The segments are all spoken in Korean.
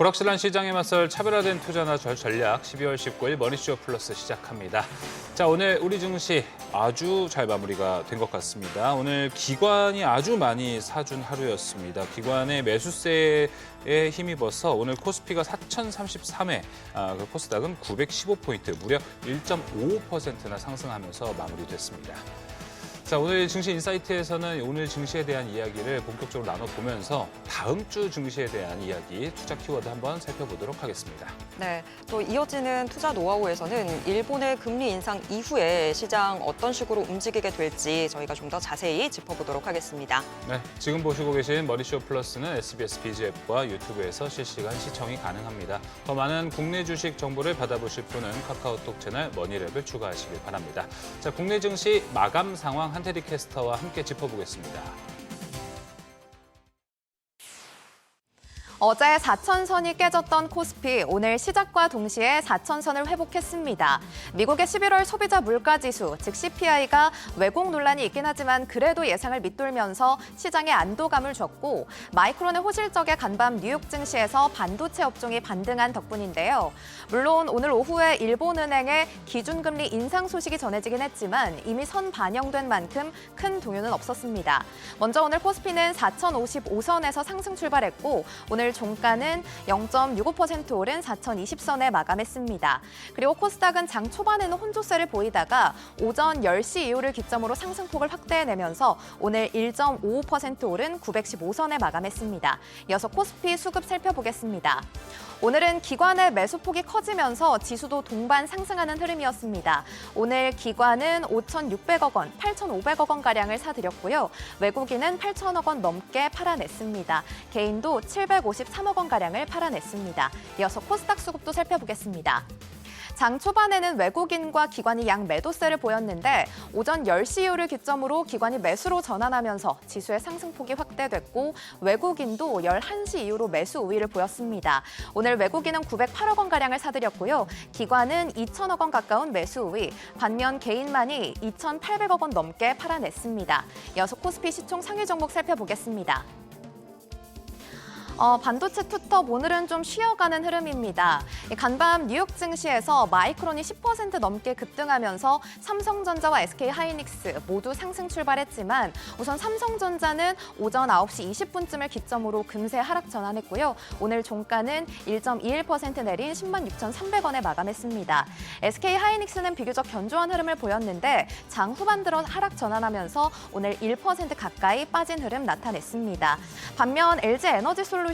불확실한 시장에 맞설 차별화된 투자나 전략 12월 19일 머니쇼 플러스 시작합니다. 자, 오늘 우리 증시 아주 잘 마무리가 된 것 같습니다. 오늘 기관이 아주 많이 사준 하루였습니다. 기관의 매수세에 힘입어서 오늘 코스피가 4,033회, 코스닥은 915포인트, 무려 1.55%나 상승하면서 마무리됐습니다. 자, 오늘 증시 인사이트에서는 오늘 증시에 대한 이야기를 본격적으로 나눠보면서 다음 주 증시에 대한 이야기, 투자 키워드 한번 살펴보도록 하겠습니다. 네, 또 이어지는 투자 노하우에서는 일본의 금리 인상 이후에 시장 어떤 식으로 움직이게 될지 저희가 좀 더 자세히 짚어보도록 하겠습니다. 네, 지금 보시고 계신 머니쇼 플러스는 SBS 비즈 앱과 유튜브에서 실시간 시청이 가능합니다. 더 많은 국내 주식 정보를 받아보실 분은 카카오톡 채널 머니랩을 추가하시길 바랍니다. 자, 국내 증시 마감 상황 한태리 캐스터와 함께 짚어보겠습니다. 어제 4천선이 깨졌던 코스피, 오늘 시작과 동시에 4천선을 회복했습니다. 미국의 11월 소비자 물가지수, 즉 CPI가 왜곡 논란이 있긴 하지만 그래도 예상을 밑돌면서 시장에 안도감을 줬고, 마이크론의 호실적에 간밤 뉴욕 증시에서 반도체 업종이 반등한 덕분인데요. 물론 오늘 오후에 일본은행의 기준금리 인상 소식이 전해지긴 했지만 이미 선 반영된 만큼 큰 동요는 없었습니다. 먼저 오늘 코스피는 4,055선에서 상승 출발했고, 오늘 종가는 0.65% 오른 4,020선에 마감했습니다. 그리고 코스닥은 장 초반에는 혼조세를 보이다가 오전 10시 이후를 기점으로 상승폭을 확대해내면서 오늘 1.55% 오른 915선에 마감했습니다. 이어서 코스피 수급 살펴보겠습니다. 오늘은 기관의 매수폭이 커지면서 지수도 동반 상승하는 흐름이었습니다. 오늘 기관은 5,600억 원, 8,500억 원가량을 사들였고요. 외국인은 8,000억 원 넘게 팔아냈습니다. 개인도 753억 원가량을 팔아냈습니다. 이어서 코스닥 수급도 살펴보겠습니다. 장 초반에는 외국인과 기관이 양 매도세를 보였는데 오전 10시 이후를 기점으로 기관이 매수로 전환하면서 지수의 상승폭이 확대됐고 외국인도 11시 이후로 매수 우위를 보였습니다. 오늘 외국인은 908억 원가량을 사들였고요. 기관은 2천억 원 가까운 매수 우위, 반면 개인만이 2,800억 원 넘게 팔아냈습니다. 이어서 코스피 시총 상위 종목 살펴보겠습니다. 반도체 투톱 오늘은 좀 쉬어가는 흐름입니다. 간밤 뉴욕 증시에서 마이크론이 10% 넘게 급등하면서 삼성전자와 SK하이닉스 모두 상승 출발했지만 우선 삼성전자는 오전 9시 20분쯤을 기점으로 금세 하락 전환했고요. 오늘 종가는 1.21% 내린 106,300원에 마감했습니다. SK하이닉스는 비교적 견조한 흐름을 보였는데 장 후반 들어 하락 전환하면서 오늘 1% 가까이 빠진 흐름 나타냈습니다. 반면 LG에너지솔루션은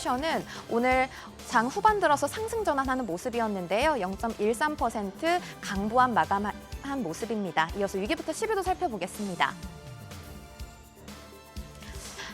오늘 장 후반 들어서 상승 전환하는 모습이었는데요. 0.13% 강보한 마감한 모습입니다. 이어서 위기부터 10위도 살펴보겠습니다.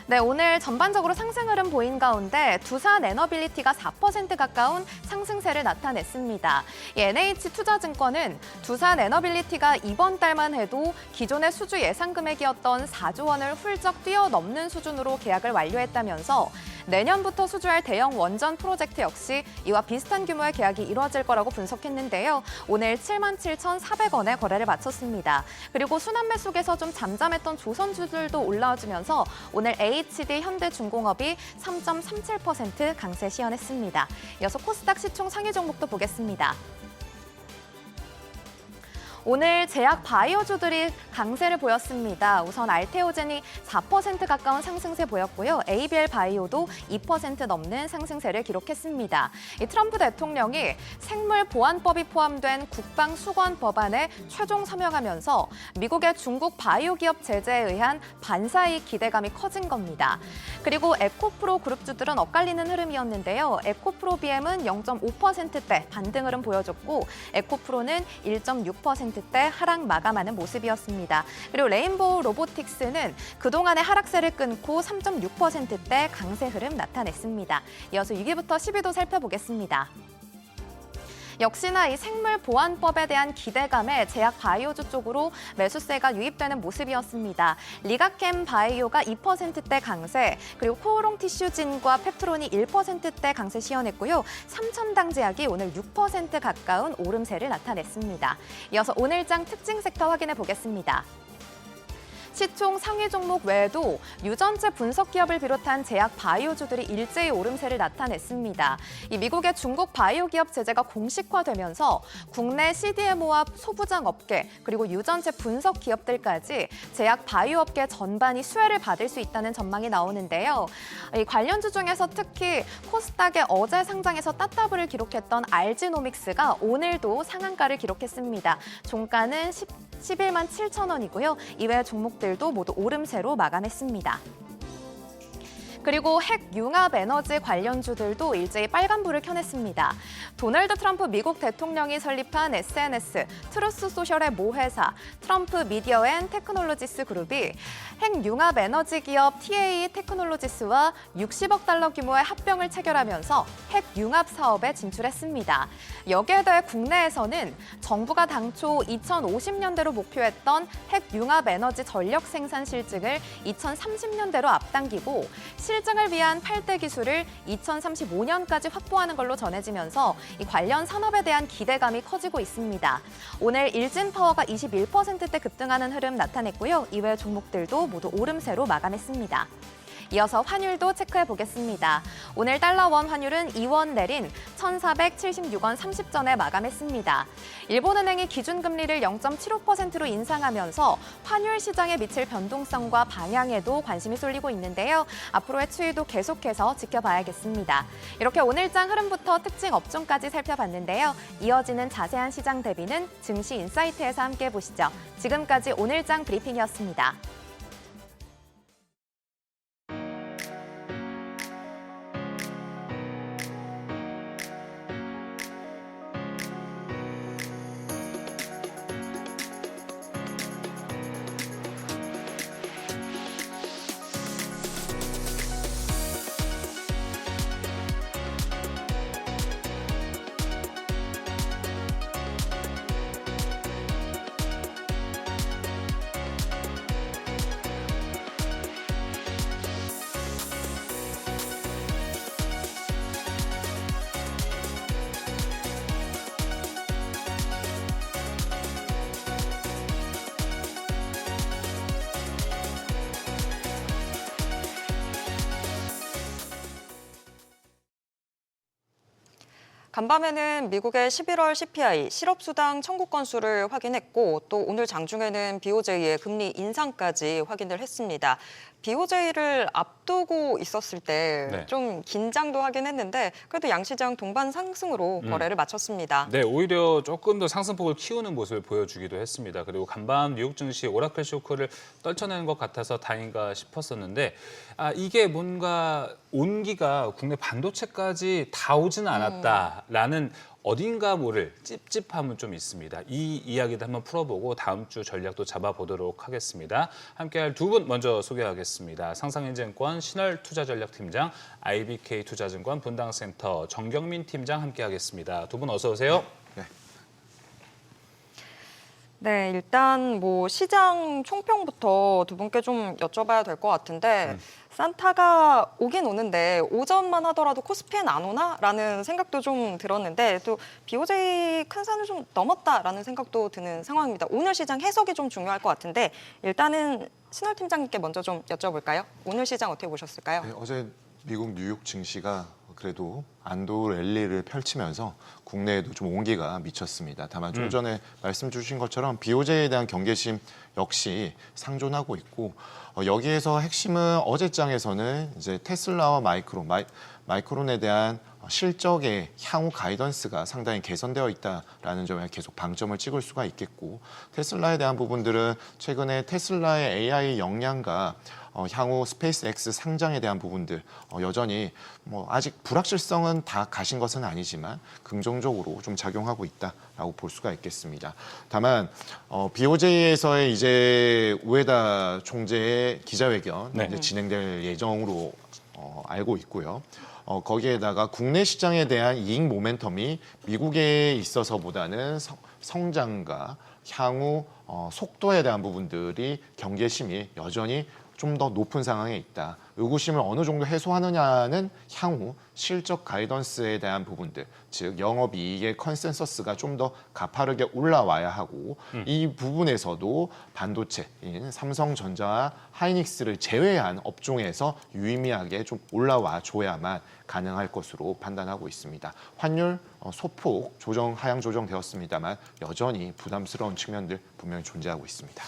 네, 오늘 전반적으로 상승 흐름 보인 가운데 두산 에너빌리티가 4% 가까운 상승세를 나타냈습니다. NH투자증권은 두산 에너빌리티가 이번 달만 해도 기존의 수주 예상 금액이었던 4조 원을 훌쩍 뛰어넘는 수준으로 계약을 완료했다면서 내년부터 수주할 대형 원전 프로젝트 역시 이와 비슷한 규모의 계약이 이루어질 거라고 분석했는데요. 오늘 77,400원에 거래를 마쳤습니다. 그리고 순환매 속에서 좀 잠잠했던 조선주들도 올라와주면서 오늘 HD 현대중공업이 3.37% 강세 시현했습니다. 이어서 코스닥 시총 상위 종목도 보겠습니다. 오늘 제약 바이오주들이 강세를 보였습니다. 우선 알테오젠이 4% 가까운 상승세 보였고요. ABL 바이오도 2% 넘는 상승세를 기록했습니다. 트럼프 대통령이 생물 보안법이 포함된 국방수권 법안에 최종 서명하면서 미국의 중국 바이오 기업 제재에 의한 반사이익 기대감이 커진 겁니다. 그리고 에코프로 그룹주들은 엇갈리는 흐름이었는데요. 에코프로 BM은 0.5%대 반등 흐름 보여줬고 에코프로는 1.6%대 하락 마감하는 모습이었습니다. 그리고 레인보우 로보틱스는 그동안의 하락세를 끊고 3.6%대 강세 흐름 나타냈습니다. 이어서 6위부터 10위도 살펴보겠습니다. 역시나 이 생물보안법에 대한 기대감에 제약 바이오주 쪽으로 매수세가 유입되는 모습이었습니다. 리가캠 바이오가 2%대 강세, 그리고 코오롱 티슈진과 펩트론이 1%대 강세 시현했고요. 삼천당제약이 오늘 6% 가까운 오름세를 나타냈습니다. 이어서 오늘장 특징 섹터 확인해 보겠습니다. 시총 상위 종목 외에도 유전체 분석 기업을 비롯한 제약 바이오주들이 일제히 오름세를 나타냈습니다. 이 미국의 중국 바이오 기업 제재가 공식화되면서 국내 CDMO와 소부장 업계 그리고 유전체 분석 기업들까지 제약 바이오 업계 전반이 수혜를 받을 수 있다는 전망이 나오는데요. 이 관련주 중에서 특히 코스닥의 어제 상장에서 따따블을 기록했던 알지노믹스가 오늘도 상한가를 기록했습니다. 종가는 11만 7천 원이고요. 이외 종목들도 모두 오름세로 마감했습니다. 그리고 핵 융합 에너지 관련주들도 일제히 빨간불을 켜냈습니다. 도널드 트럼프 미국 대통령이 설립한 SNS 트루스 소셜의 모회사 트럼프 미디어 앤 테크놀로지스 그룹이 핵 융합 에너지 기업 TA 테크놀로지스와 60억 달러 규모의 합병을 체결하면서 핵 융합 사업에 진출했습니다. 여기에 대해 국내에서는 정부가 당초 2050년대로 목표했던 핵 융합 에너지 전력 생산 실증을 2030년대로 앞당기고 실증을 위한 8대 기술을 2035년까지 확보하는 걸로 전해지면서 이 관련 산업에 대한 기대감이 커지고 있습니다. 오늘 일진파워가 21%대 급등하는 흐름 나타냈고요. 이외 종목들도 모두 오름세로 마감했습니다. 이어서 환율도 체크해 보겠습니다. 오늘 달러 원 환율은 2원 내린 1,476원 30전에 마감했습니다. 일본은행이 기준금리를 0.75%로 인상하면서 환율 시장에 미칠 변동성과 방향에도 관심이 쏠리고 있는데요. 앞으로의 추이도 계속해서 지켜봐야겠습니다. 이렇게 오늘장 흐름부터 특징 업종까지 살펴봤는데요. 이어지는 자세한 시장 대비는 증시 인사이트에서 함께 보시죠. 지금까지 오늘장 브리핑이었습니다. 간밤에는 미국의 11월 CPI 실업수당 청구 건수를 확인했고 또 오늘 장중에는 BOJ의 금리 인상까지 확인을 했습니다. BOJ를 앞두고 있었을 때 좀 긴장도 하긴 했는데 그래도 양시장 동반 상승으로 거래를 마쳤습니다. 네, 오히려 조금 더 상승폭을 키우는 모습을 보여주기도 했습니다. 그리고 간밤 뉴욕 증시 오라클 쇼크를 떨쳐내는 것 같아서 다행인가 싶었었는데 이게 뭔가 온기가 국내 반도체까지 다 오지는 않았다라는 어딘가 모를 찝찝함은 좀 있습니다. 이 이야기도 한번 풀어보고 다음 주 전략도 잡아보도록 하겠습니다. 함께할 두 분 먼저 소개하겠습니다. 상상인증권 신월투자전략팀장, IBK투자증권 분당센터 정경민 팀장 함께하겠습니다. 두 분 어서 오세요. 네, 일단 뭐 시장 총평부터 두 분께 좀 여쭤봐야 될 것 같은데 산타가 오긴 오는데 오전만 하더라도 코스피엔 안 오나라는 생각도 좀 들었는데 또 BOJ 큰 산을 좀 넘었다라는 생각도 드는 상황입니다. 오늘 시장 해석이 좀 중요할 것 같은데 일단은 신월 팀장님께 먼저 좀 여쭤볼까요? 오늘 시장 어떻게 보셨을까요? 네, 어제 미국 뉴욕 증시가 그래도 안도 랠리를 펼치면서 국내에도 좀 온기가 미쳤습니다. 다만 좀 전에 말씀 주신 것처럼 BOJ에 대한 경계심 역시 상존하고 있고 여기에서 핵심은 어제장에서는 이제 테슬라와 마이크론에 대한 실적의 향후 가이던스가 상당히 개선되어 있다라는 점에 계속 방점을 찍을 수가 있겠고 테슬라에 대한 부분들은 최근에 테슬라의 AI 역량과 향후 스페이스X 상장에 대한 부분들 여전히 뭐 아직 불확실성은 다 가신 것은 아니지만 긍정적으로 좀 작용하고 있다라고 볼 수가 있겠습니다. 다만 BOJ에서의 이제 우에다 총재의 기자회견 이제 진행될 예정으로 알고 있고요. 거기에다가 국내 시장에 대한 이익 모멘텀이 미국에 있어서보다는 성장과 향후 속도에 대한 부분들이 경계심이 여전히 좀 더 높은 상황에 있다. 의구심을 어느 정도 해소하느냐는 향후 실적 가이던스에 대한 부분들, 즉 영업이익의 컨센서스가 좀 더 가파르게 올라와야 하고 이 부분에서도 반도체인 삼성전자와 하이닉스를 제외한 업종에서 유의미하게 좀 올라와 줘야만 가능할 것으로 판단하고 있습니다. 환율 소폭 하향 조정되었습니다만 여전히 부담스러운 측면들 분명히 존재하고 있습니다.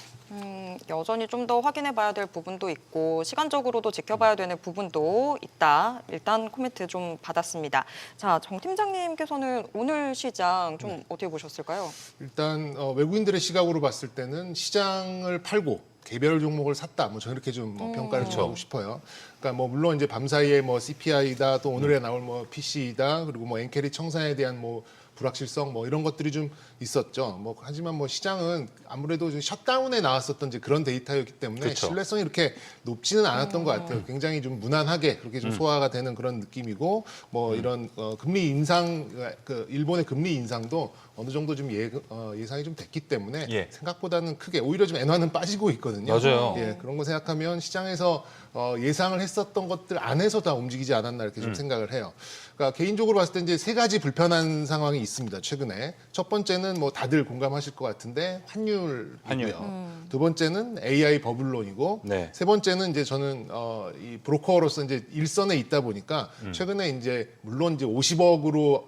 여전히 좀 더 확인해 봐야 될 부분도 있고 시간적으로도 지켜봐야 되는 부분도 있다. 일단 코멘트 좀 받았습니다. 자, 정 팀장님께서는 오늘 시장 좀 어떻게 보셨을까요? 일단 외국인들의 시각으로 봤을 때는 시장을 팔고 개별 종목을 샀다. 뭐 저는 이렇게 좀 평가를 좀 하고 싶어요. 그러니까 뭐 물론 이제 밤 사이에 뭐 CPI다, 또 오늘에 나올 뭐 PC이다, 그리고 뭐 엔캐리 청산에 대한 뭐 불확실성 뭐 이런 것들이 좀 있었죠. 뭐 하지만 뭐 시장은 아무래도 좀 셧다운에 나왔었던 이제 그런 데이터였기 때문에 그렇죠. 신뢰성이 이렇게 높지는 않았던 것 같아요. 굉장히 좀 무난하게 그렇게 좀 소화가 되는 그런 느낌이고 뭐 이런 금리 인상, 그 일본의 금리 인상도 어느 정도 좀 예상이 좀 됐기 때문에 예. 생각보다는 크게 오히려 좀 엔화는 빠지고 있거든요. 맞아요. 예, 그런 거 생각하면 시장에서 예상을 했었던 것들 안에서 다 움직이지 않았나 이렇게 좀 생각을 해요. 그러니까 개인적으로 봤을 때 이제 세 가지 불편한 상황이 있습니다. 최근에 첫 번째는 뭐 다들 공감하실 것 같은데 환율이고요. 두 번째는 AI 버블론이고 네. 세 번째는 이제 저는 이 브로커로서 이제 일선에 있다 보니까 최근에 이제 물론 이제 50억으로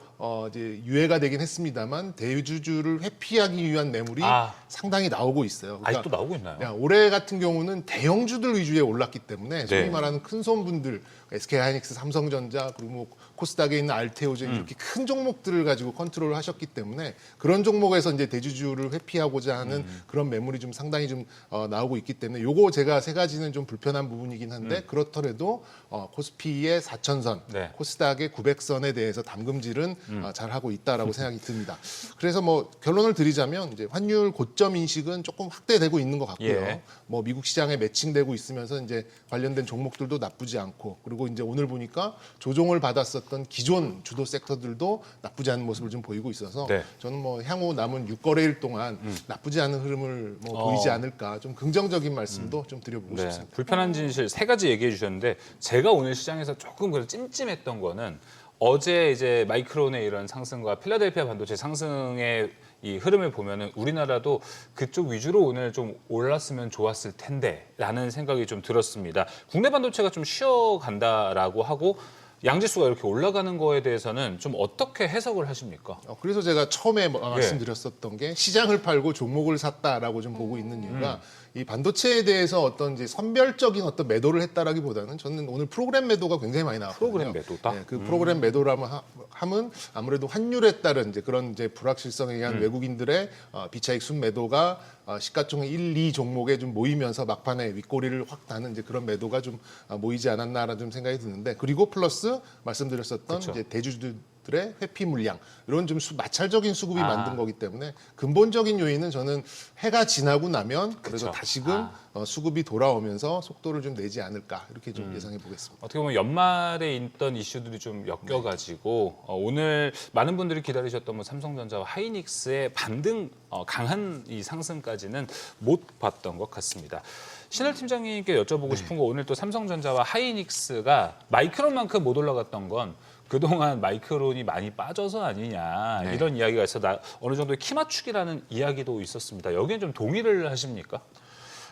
이제 유예가 되긴 했습니다만 대주주를 회피하기 위한 매물이 상당히 나오고 있어요. 그러니까 아직도 나오고 있나요? 올해 같은 경우는 대형주들 위주에 올랐기 때문에 소위 네. 말하는 큰 손분들, SK하이닉스, 삼성전자, 그리고 뭐 코스닥에 있는 알테오젠 이렇게 큰 종목들을 가지고 컨트롤을 하셨기 때문에 그런 종목에서 이제 대주주를 회피하고자 하는 그런 매물이 좀 상당히 좀 나오고 있기 때문에 요거 제가 세 가지는 좀 불편한 부분이긴 한데 그렇더라도 코스피의 4,000선, 네. 코스닥의 900선에 대해서 담금질은 잘 하고 있다라고 생각이 듭니다. 그래서 뭐 결론을 드리자면 이제 환율 고점 인식은 조금 확대되고 있는 것 같고요. 예. 뭐 미국 시장에 매칭되고 있으면서 이제 관련된 종목들도 나쁘지 않고 그리고 이제 오늘 보니까 조정을 받았었던 기존 주도 섹터들도 나쁘지 않은 모습을 좀 보이고 있어서 네. 저는 뭐 향후 남은 6거래일 동안 나쁘지 않은 흐름을 뭐 보이지 않을까 좀 긍정적인 말씀도 좀 드려보고 네, 싶습니다. 불편한 진실 세 가지 얘기해 주셨는데 제가 오늘 시장에서 조금 그래도 찜찜했던 거는 어제 이제 마이크론의 이런 상승과 필라델피아 반도체 상승의 이 흐름을 보면은 우리나라도 그쪽 위주로 오늘 좀 올랐으면 좋았을 텐데라는 생각이 좀 들었습니다. 국내 반도체가 좀 쉬어간다라고 하고 양지수가 이렇게 올라가는 거에 대해서는 좀 어떻게 해석을 하십니까? 그래서 제가 처음에 말씀드렸었던 게 시장을 팔고 종목을 샀다라고 좀 보고 있는 이유가 이 반도체에 대해서 어떤 이제 선별적인 어떤 매도를 했다라기보다는 저는 오늘 프로그램 매도가 굉장히 많이 나왔거든요. 프로그램 매도다? 네, 그 프로그램 매도라면 함은 아무래도 환율에 따른 이제 그런 이제 불확실성에 의한 외국인들의 비차익 순매도가 시가총 1, 2 종목에 좀 모이면서 막판에 윗꼬리를 확 다는 이제 그런 매도가 좀 모이지 않았나라는 좀 생각이 드는데 그리고 플러스 말씀드렸었던 그쵸. 이제 대주주들의 회피 물량 이런 좀 마찰적인 수급이 만든 거기 때문에 근본적인 요인은 저는 해가 지나고 나면 그래도 그쵸. 다시금 수급이 돌아오면서 속도를 좀 내지 않을까 이렇게 좀 예상해 보겠습니다. 어떻게 보면 연말에 있던 이슈들이 좀 엮여가지고 오늘 많은 분들이 기다리셨던 뭐 삼성전자와 하이닉스의 반등 강한 이 상승까지는 못 봤던 것 같습니다. 신할 팀장님께 여쭤보고 싶은 거 오늘 또 삼성전자와 하이닉스가 마이크론만큼 못 올라갔던 건 그동안 마이크론이 많이 빠져서 아니냐 네. 이런 이야기가 있어 어느 정도의 키 맞추기라는 이야기도 있었습니다. 여기엔 좀 동의를 하십니까?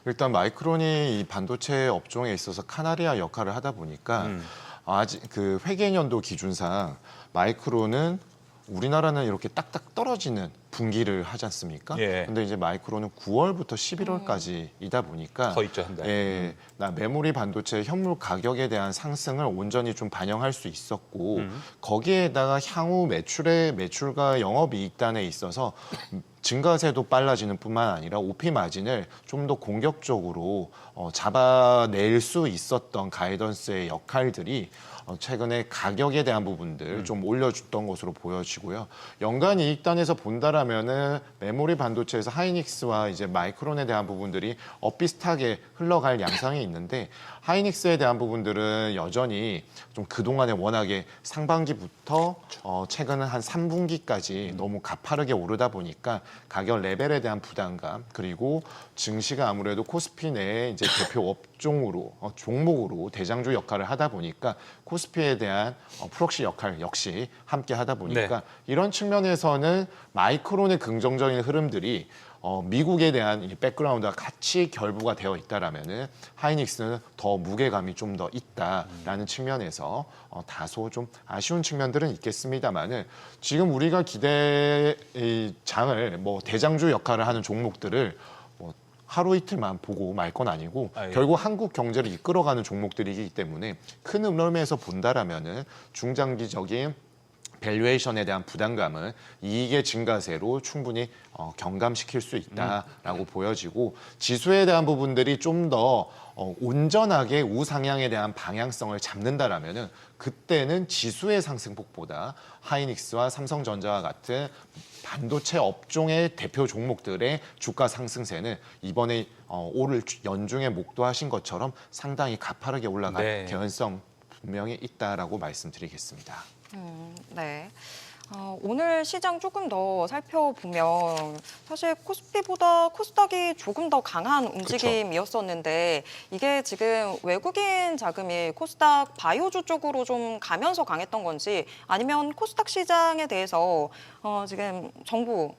일단 마이크론이 이 반도체 업종에 있어서 카나리아 역할을 하다 보니까 아직 그 회계연도 기준상 마이크론은 우리나라는 이렇게 딱딱 떨어지는 분기를 하지 않습니까? 예. 근데 이제 마이크론은 9월부터 11월까지이다 보니까 더 있죠, 한 달. 예, 메모리 반도체 현물 가격에 대한 상승을 온전히 좀 반영할 수 있었고 거기에다가 향후 매출과 영업이익단에 있어서 증가세도 빨라지는 뿐만 아니라 OP 마진을 좀 더 공격적으로 잡아낼 수 있었던 가이던스의 역할들이 최근에 가격에 대한 부분들 좀 올려줬던 것으로 보여지고요. 연간 이익단에서 본다라면은 메모리 반도체에서 하이닉스와 이제 마이크론에 대한 부분들이 비슷하게 흘러갈 양상이 있는데 하이닉스에 대한 부분들은 여전히 좀 그동안에 워낙에 상반기부터 최근은 한 3분기까지 너무 가파르게 오르다 보니까 가격 레벨에 대한 부담감 그리고 증시가 아무래도 코스피 내에 이제 대표 업종으로 종목으로 대장주 역할을 하다 보니까 코스피에 대한 프록시 역할 역시 함께 하다 보니까 이런 측면에서는 마이크론의 긍정적인 흐름들이 미국에 대한 이 백그라운드와 같이 결부가 되어 있다라면은 하이닉스는 더 무게감이 좀 더 있다라는 측면에서 다소 좀 아쉬운 측면들은 있겠습니다만은 지금 우리가 기대 장을 뭐 대장주 역할을 하는 종목들을 뭐 하루 이틀만 보고 말 건 아니고 결국 한국 경제를 이끌어가는 종목들이기 때문에 큰 흐름에서 본다라면은 중장기적인 밸류에이션에 대한 부담감은 이익의 증가세로 충분히 경감시킬 수 있다라고 보여지고 지수에 대한 부분들이 좀 더 온전하게 우상향에 대한 방향성을 잡는다라면은 그때는 지수의 상승폭보다 하이닉스와 삼성전자와 같은 반도체 업종의 대표 종목들의 주가 상승세는 이번에 오를 연중에 목도하신 것처럼 상당히 가파르게 올라갈 개연성 분명히 있다라고 말씀드리겠습니다. 네. 오늘 시장 조금 더 살펴보면 사실 코스피보다 코스닥이 조금 더 강한 움직임이었었는데 이게 지금 외국인 자금이 코스닥 바이오주 쪽으로 좀 가면서 강했던 건지 아니면 코스닥 시장에 대해서 지금 정부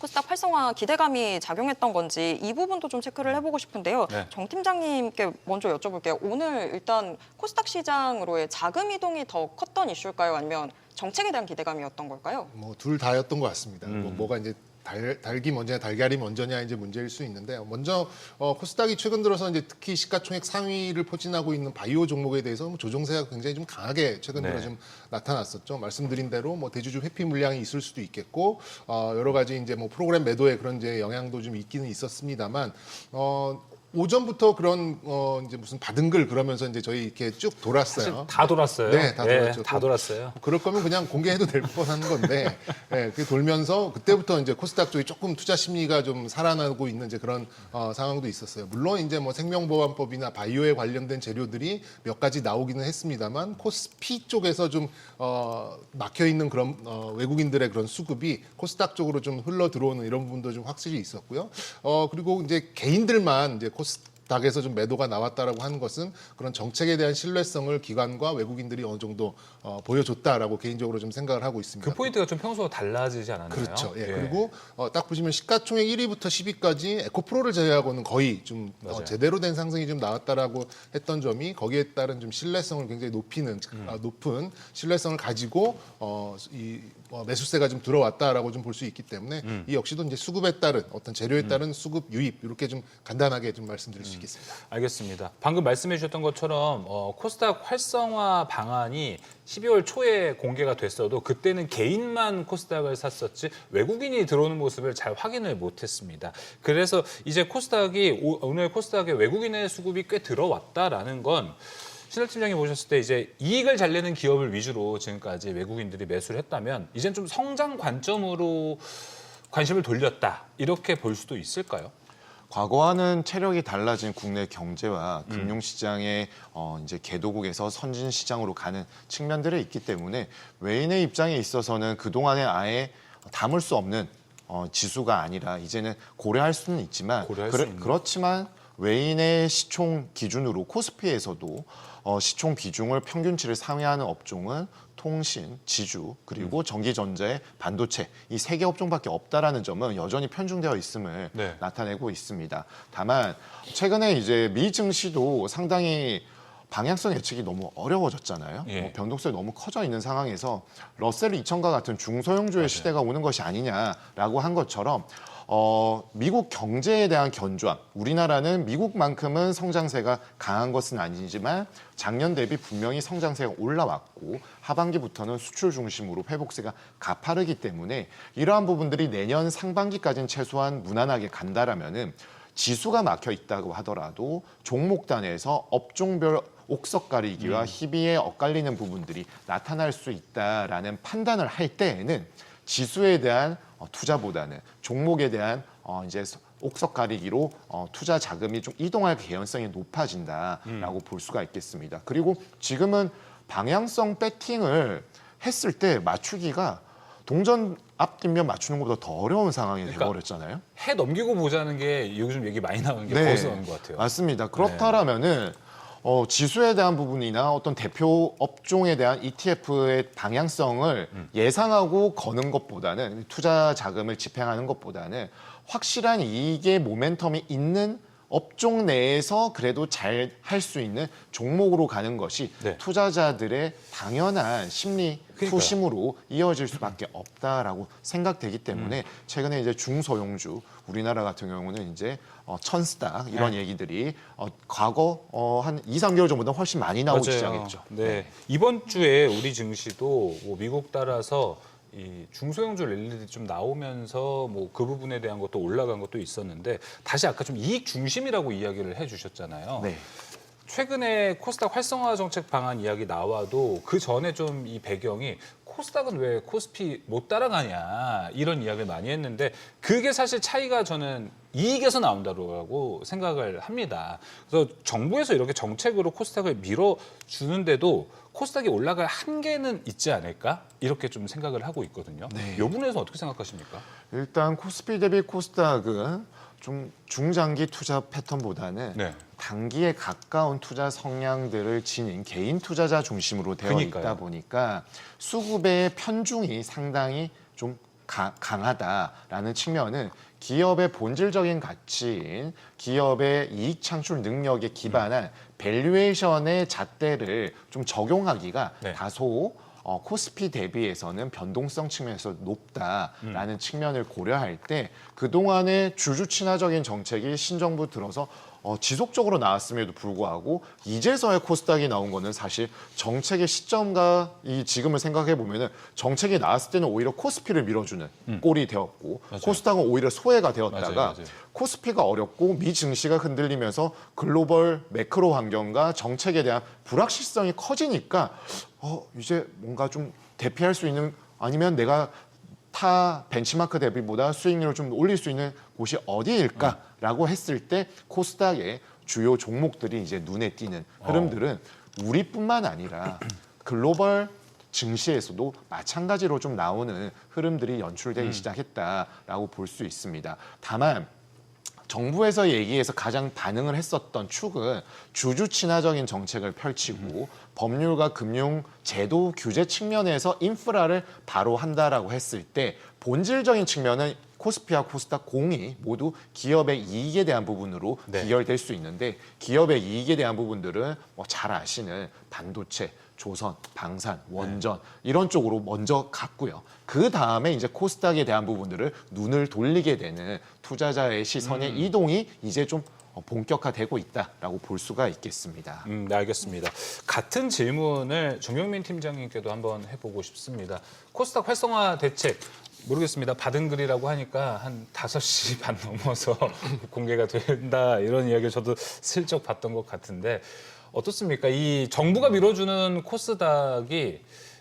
코스닥 활성화 기대감이 작용했던 건지 이 부분도 좀 체크를 해보고 싶은데요. 정 팀장님께 먼저 여쭤볼게요. 오늘 일단 코스닥 시장으로의 자금 이동이 더 컸던 이슈일까요? 아니면 정책에 대한 기대감이었던 걸까요? 뭐 둘 다였던 것 같습니다. 뭐가 이제 닭이 먼저냐 달걀이 먼저냐 이제 문제일 수 있는데 먼저 코스닥이 최근 들어서 이제 특히 시가총액 상위를 포진하고 있는 바이오 종목에 대해서 조정세가 굉장히 좀 강하게 최근 들어 좀 나타났었죠. 말씀드린 대로 뭐 대주주 회피 물량이 있을 수도 있겠고 여러 가지 이제 뭐 프로그램 매도에 그런 이제 영향도 좀 있기는 있었습니다만 오전부터 그런 이제 무슨 받은 글 그러면서 이제 저희 이렇게 쭉 돌았어요. 사실 다 돌았어요. 네, 다 돌았죠. 다 돌았어요. 그럴 거면 그냥 공개해도 될 뻔한 건데, 그게 돌면서 그때부터 이제 코스닥 쪽이 조금 투자 심리가 좀 살아나고 있는 이제 그런 상황도 있었어요. 물론 이제 뭐 생명보험법이나 바이오에 관련된 재료들이 몇 가지 나오기는 했습니다만 코스피 쪽에서 좀 막혀 있는 그런 외국인들의 그런 수급이 코스닥 쪽으로 좀 흘러 들어오는 이런 부분도 좀 확실히 있었고요. 그리고 이제 개인들만 이제 코스닥에서 좀 매도가 나왔다라고 하는 것은 그런 정책에 대한 신뢰성을 기관과 외국인들이 어느 정도 보여줬다라고 개인적으로 좀 생각을 하고 있습니다. 그 포인트가 좀 평소와 달라지지 않았나요? 그렇죠. 예. 그리고 딱 보시면 시가총액 1위부터 10위까지 에코프로를 제외하고는 거의 좀 제대로 된 상승이 좀 나왔다라고 했던 점이 거기에 따른 좀 신뢰성을 굉장히 높은 신뢰성을 가지고 매수세가 좀 들어왔다라고 좀 볼 수 있기 때문에 이 역시도 이제 수급에 따른 어떤 재료에 따른 수급 유입 이렇게 좀 간단하게 좀 말씀드릴 수 있겠습니다. 알겠습니다. 방금 말씀해 주셨던 것처럼 코스닥 활성화 방안이 12월 초에 공개가 됐어도 그때는 개인만 코스닥을 샀었지 외국인이 들어오는 모습을 잘 확인을 못했습니다. 그래서 이제 코스닥이 오늘 코스닥에 외국인의 수급이 꽤 들어왔다라는 건 신할 팀장이 보셨을 때 이제 이익을 잘 내는 기업을 위주로 지금까지 외국인들이 매수를 했다면 이젠 좀 성장 관점으로 관심을 돌렸다 이렇게 볼 수도 있을까요? 과거와는 체력이 달라진 국내 경제와 금융시장의 이제 개도국에서 선진 시장으로 가는 측면들이 있기 때문에 외인의 입장에 있어서는 그동안에 아예 담을 수 없는 지수가 아니라 이제는 고려할 수는 있지만 그렇지만 외인의 시총 기준으로 코스피에서도 시총 비중을 평균치를 상회하는 업종은 통신, 지주, 그리고 전기전자의 반도체 이 세 개 업종밖에 없다라는 점은 여전히 편중되어 있음을 나타내고 있습니다. 다만 최근에 이제 미 증시도 상당히 방향성 예측이 너무 어려워졌잖아요. 변동성이 너무 커져 있는 상황에서 러셀 2000과 같은 중소형주의 시대가 오는 것이 아니냐라고 한 것처럼 미국 경제에 대한 견조함, 우리나라는 미국만큼은 성장세가 강한 것은 아니지만 작년 대비 분명히 성장세가 올라왔고 하반기부터는 수출 중심으로 회복세가 가파르기 때문에 이러한 부분들이 내년 상반기까지는 최소한 무난하게 간다라면은 지수가 막혀 있다고 하더라도 종목 단에서 업종별 옥석 가리기와 희비에 엇갈리는 부분들이 나타날 수 있다라는 판단을 할 때에는 지수에 대한 투자보다는 종목에 대한 이제 옥석 가리기로 투자 자금이 좀 이동할 개연성이 높아진다라고 볼 수가 있겠습니다. 그리고 지금은 방향성 배팅을 했을 때 맞추기가 동전 앞뒷면 맞추는 것보다 더 어려운 상황이 돼버렸잖아요. 해 넘기고 보자는 게 요즘 얘기 많이 나오는 게 거기서 나온 것 같아요. 맞습니다. 그렇다라면은 지수에 대한 부분이나 어떤 대표 업종에 대한 ETF의 방향성을 예상하고 거는 것보다는 투자 자금을 집행하는 것보다는 확실한 이익의 모멘텀이 있는 업종 내에서 그래도 잘 할 수 있는 종목으로 가는 것이 네. 투자자들의 당연한 심리 그러니까요. 투심으로 이어질 수밖에 없다라고 생각되기 때문에 최근에 이제 중소형주 우리나라 같은 경우는 이제 천스닥 이런 얘기들이 과거 한 2, 3개월 전보다 훨씬 많이 나오기 시작했죠. 네. 이번 주에 우리 증시도 뭐 미국 따라서 이 중소형주 랠리들이 좀 나오면서 뭐 그 부분에 대한 것도 올라간 것도 있었는데 다시 아까 좀 이익 중심이라고 이야기를 해주셨잖아요. 네. 최근에 코스닥 활성화 정책 방안 이야기 나와도 그 전에 좀 이 배경이 코스닥은 왜 코스피 못 따라가냐 이런 이야기를 많이 했는데 그게 사실 차이가 저는 이익에서 나온다고 생각을 합니다. 그래서 정부에서 이렇게 정책으로 코스닥을 밀어주는데도 코스닥이 올라갈 한계는 있지 않을까? 이렇게 좀 생각을 하고 있거든요. 네. 이 부분에서 어떻게 생각하십니까? 일단 코스피 대비 코스닥은 좀 중장기 투자 패턴보다는 네. 단기에 가까운 투자 성향들을 지닌 개인 투자자 중심으로 되어 그러니까요. 있다 보니까 수급의 편중이 상당히 좀 강하다라는 측면은 기업의 본질적인 가치인 기업의 이익 창출 능력에 기반한 밸류에이션의 잣대를 좀 적용하기가 네. 다소 코스피 대비해서는 변동성 측면에서 높다라는 측면을 고려할 때 그동안의 주주 친화적인 정책이 신정부 들어서 지속적으로 나왔음에도 불구하고 이제서야 코스닥이 나온 거는 사실 정책의 시점과 이 지금을 생각해 보면은 정책이 나왔을 때는 오히려 코스피를 밀어주는 꼴이 되었고 코스닥은 오히려 소외가 되었다가 맞아요. 코스피가 어렵고 미 증시가 흔들리면서 글로벌 매크로 환경과 정책에 대한 불확실성이 커지니까 이제 뭔가 좀 대피할 수 있는 아니면 내가 타 벤치마크 대비보다 수익률을 좀 올릴 수 있는 곳이 어디일까라고 했을 때 코스닥의 주요 종목들이 이제 눈에 띄는 흐름들은 우리뿐만 아니라 글로벌 증시에서도 마찬가지로 좀 나오는 흐름들이 연출되기 시작했다라고 볼 수 있습니다. 다만 정부에서 얘기해서 가장 반응을 했었던 축은 주주 친화적인 정책을 펼치고 법률과 금융 제도 규제 측면에서 인프라를 바로 한다라고 했을 때 본질적인 측면은 코스피와 코스닥 공이 모두 기업의 이익에 대한 부분으로 네. 기여될 수 있는데 기업의 이익에 대한 부분들은 뭐 잘 아시는 반도체, 조선, 방산, 원전 이런 쪽으로 먼저 갔고요. 그 다음에 이제 코스닥에 대한 부분들을 눈을 돌리게 되는 투자자의 시선의 이동이 이제 좀 본격화되고 있다라고 볼 수가 있겠습니다. 네, 알겠습니다. 같은 질문을 정영민 팀장님께도 한번 해보고 싶습니다. 코스닥 활성화 대책 모르겠습니다. 받은 글이라고 하니까 한 5시 반 넘어서 공개가 된다 이런 이야기를 저도 슬쩍 봤던 것 같은데 어떻습니까? 이 정부가 밀어주는 코스닥이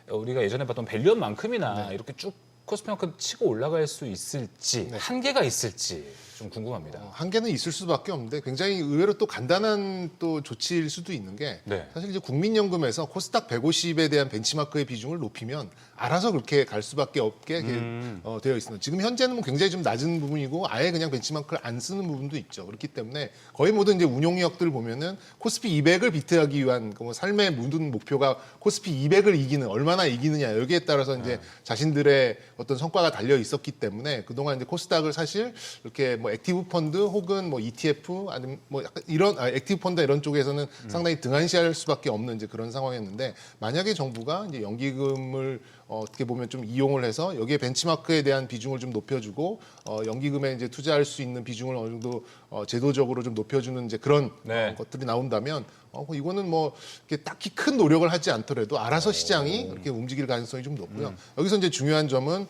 우리가 예전에 봤던 밸류업만큼이나 이렇게 쭉 코스피만큼 치고 올라갈 수 있을지 한계가 있을지 좀 궁금합니다. 한계는 있을 수밖에 없는데 굉장히 의외로 또 간단한 또 조치일 수도 있는 게 네. 사실 이제 국민연금에서 코스닥 150에 대한 벤치마크의 비중을 높이면 알아서 그렇게 갈 수밖에 없게 되어 있습니다. 지금 현재는 뭐 굉장히 좀 낮은 부분이고 아예 그냥 벤치마크를 안 쓰는 부분도 있죠. 그렇기 때문에 거의 모든 이제 운용력들 보면은 코스피 200을 비트하기 위한 뭐 삶의 모든 목표가 코스피 200을 이기는 얼마나 이기느냐 여기에 따라서 이제 자신들의 어떤 성과가 달려 있었기 때문에 그동안 이제 코스닥을 사실 이렇게 뭐 액티브 펀드 혹은 뭐 ETF 아니면 뭐 약간 이런 액티브 펀드 이런 쪽에서는 상당히 등한시할 수밖에 없는 이제 그런 상황이었는데 만약에 정부가 이제 연기금을 어떻게 보면 좀 이용을 해서 여기에 벤치마크에 대한 비중을 좀 높여주고 연기금에 이제 투자할 수 있는 비중을 어느 정도 제도적으로 좀 높여주는 이제 그런 네. 것들이 나온다면 이거는 뭐 이렇게 딱히 큰 노력을 하지 않더라도 알아서 시장이 이렇게 움직일 가능성이 좀 높고요. 여기서 이제 중요한 점은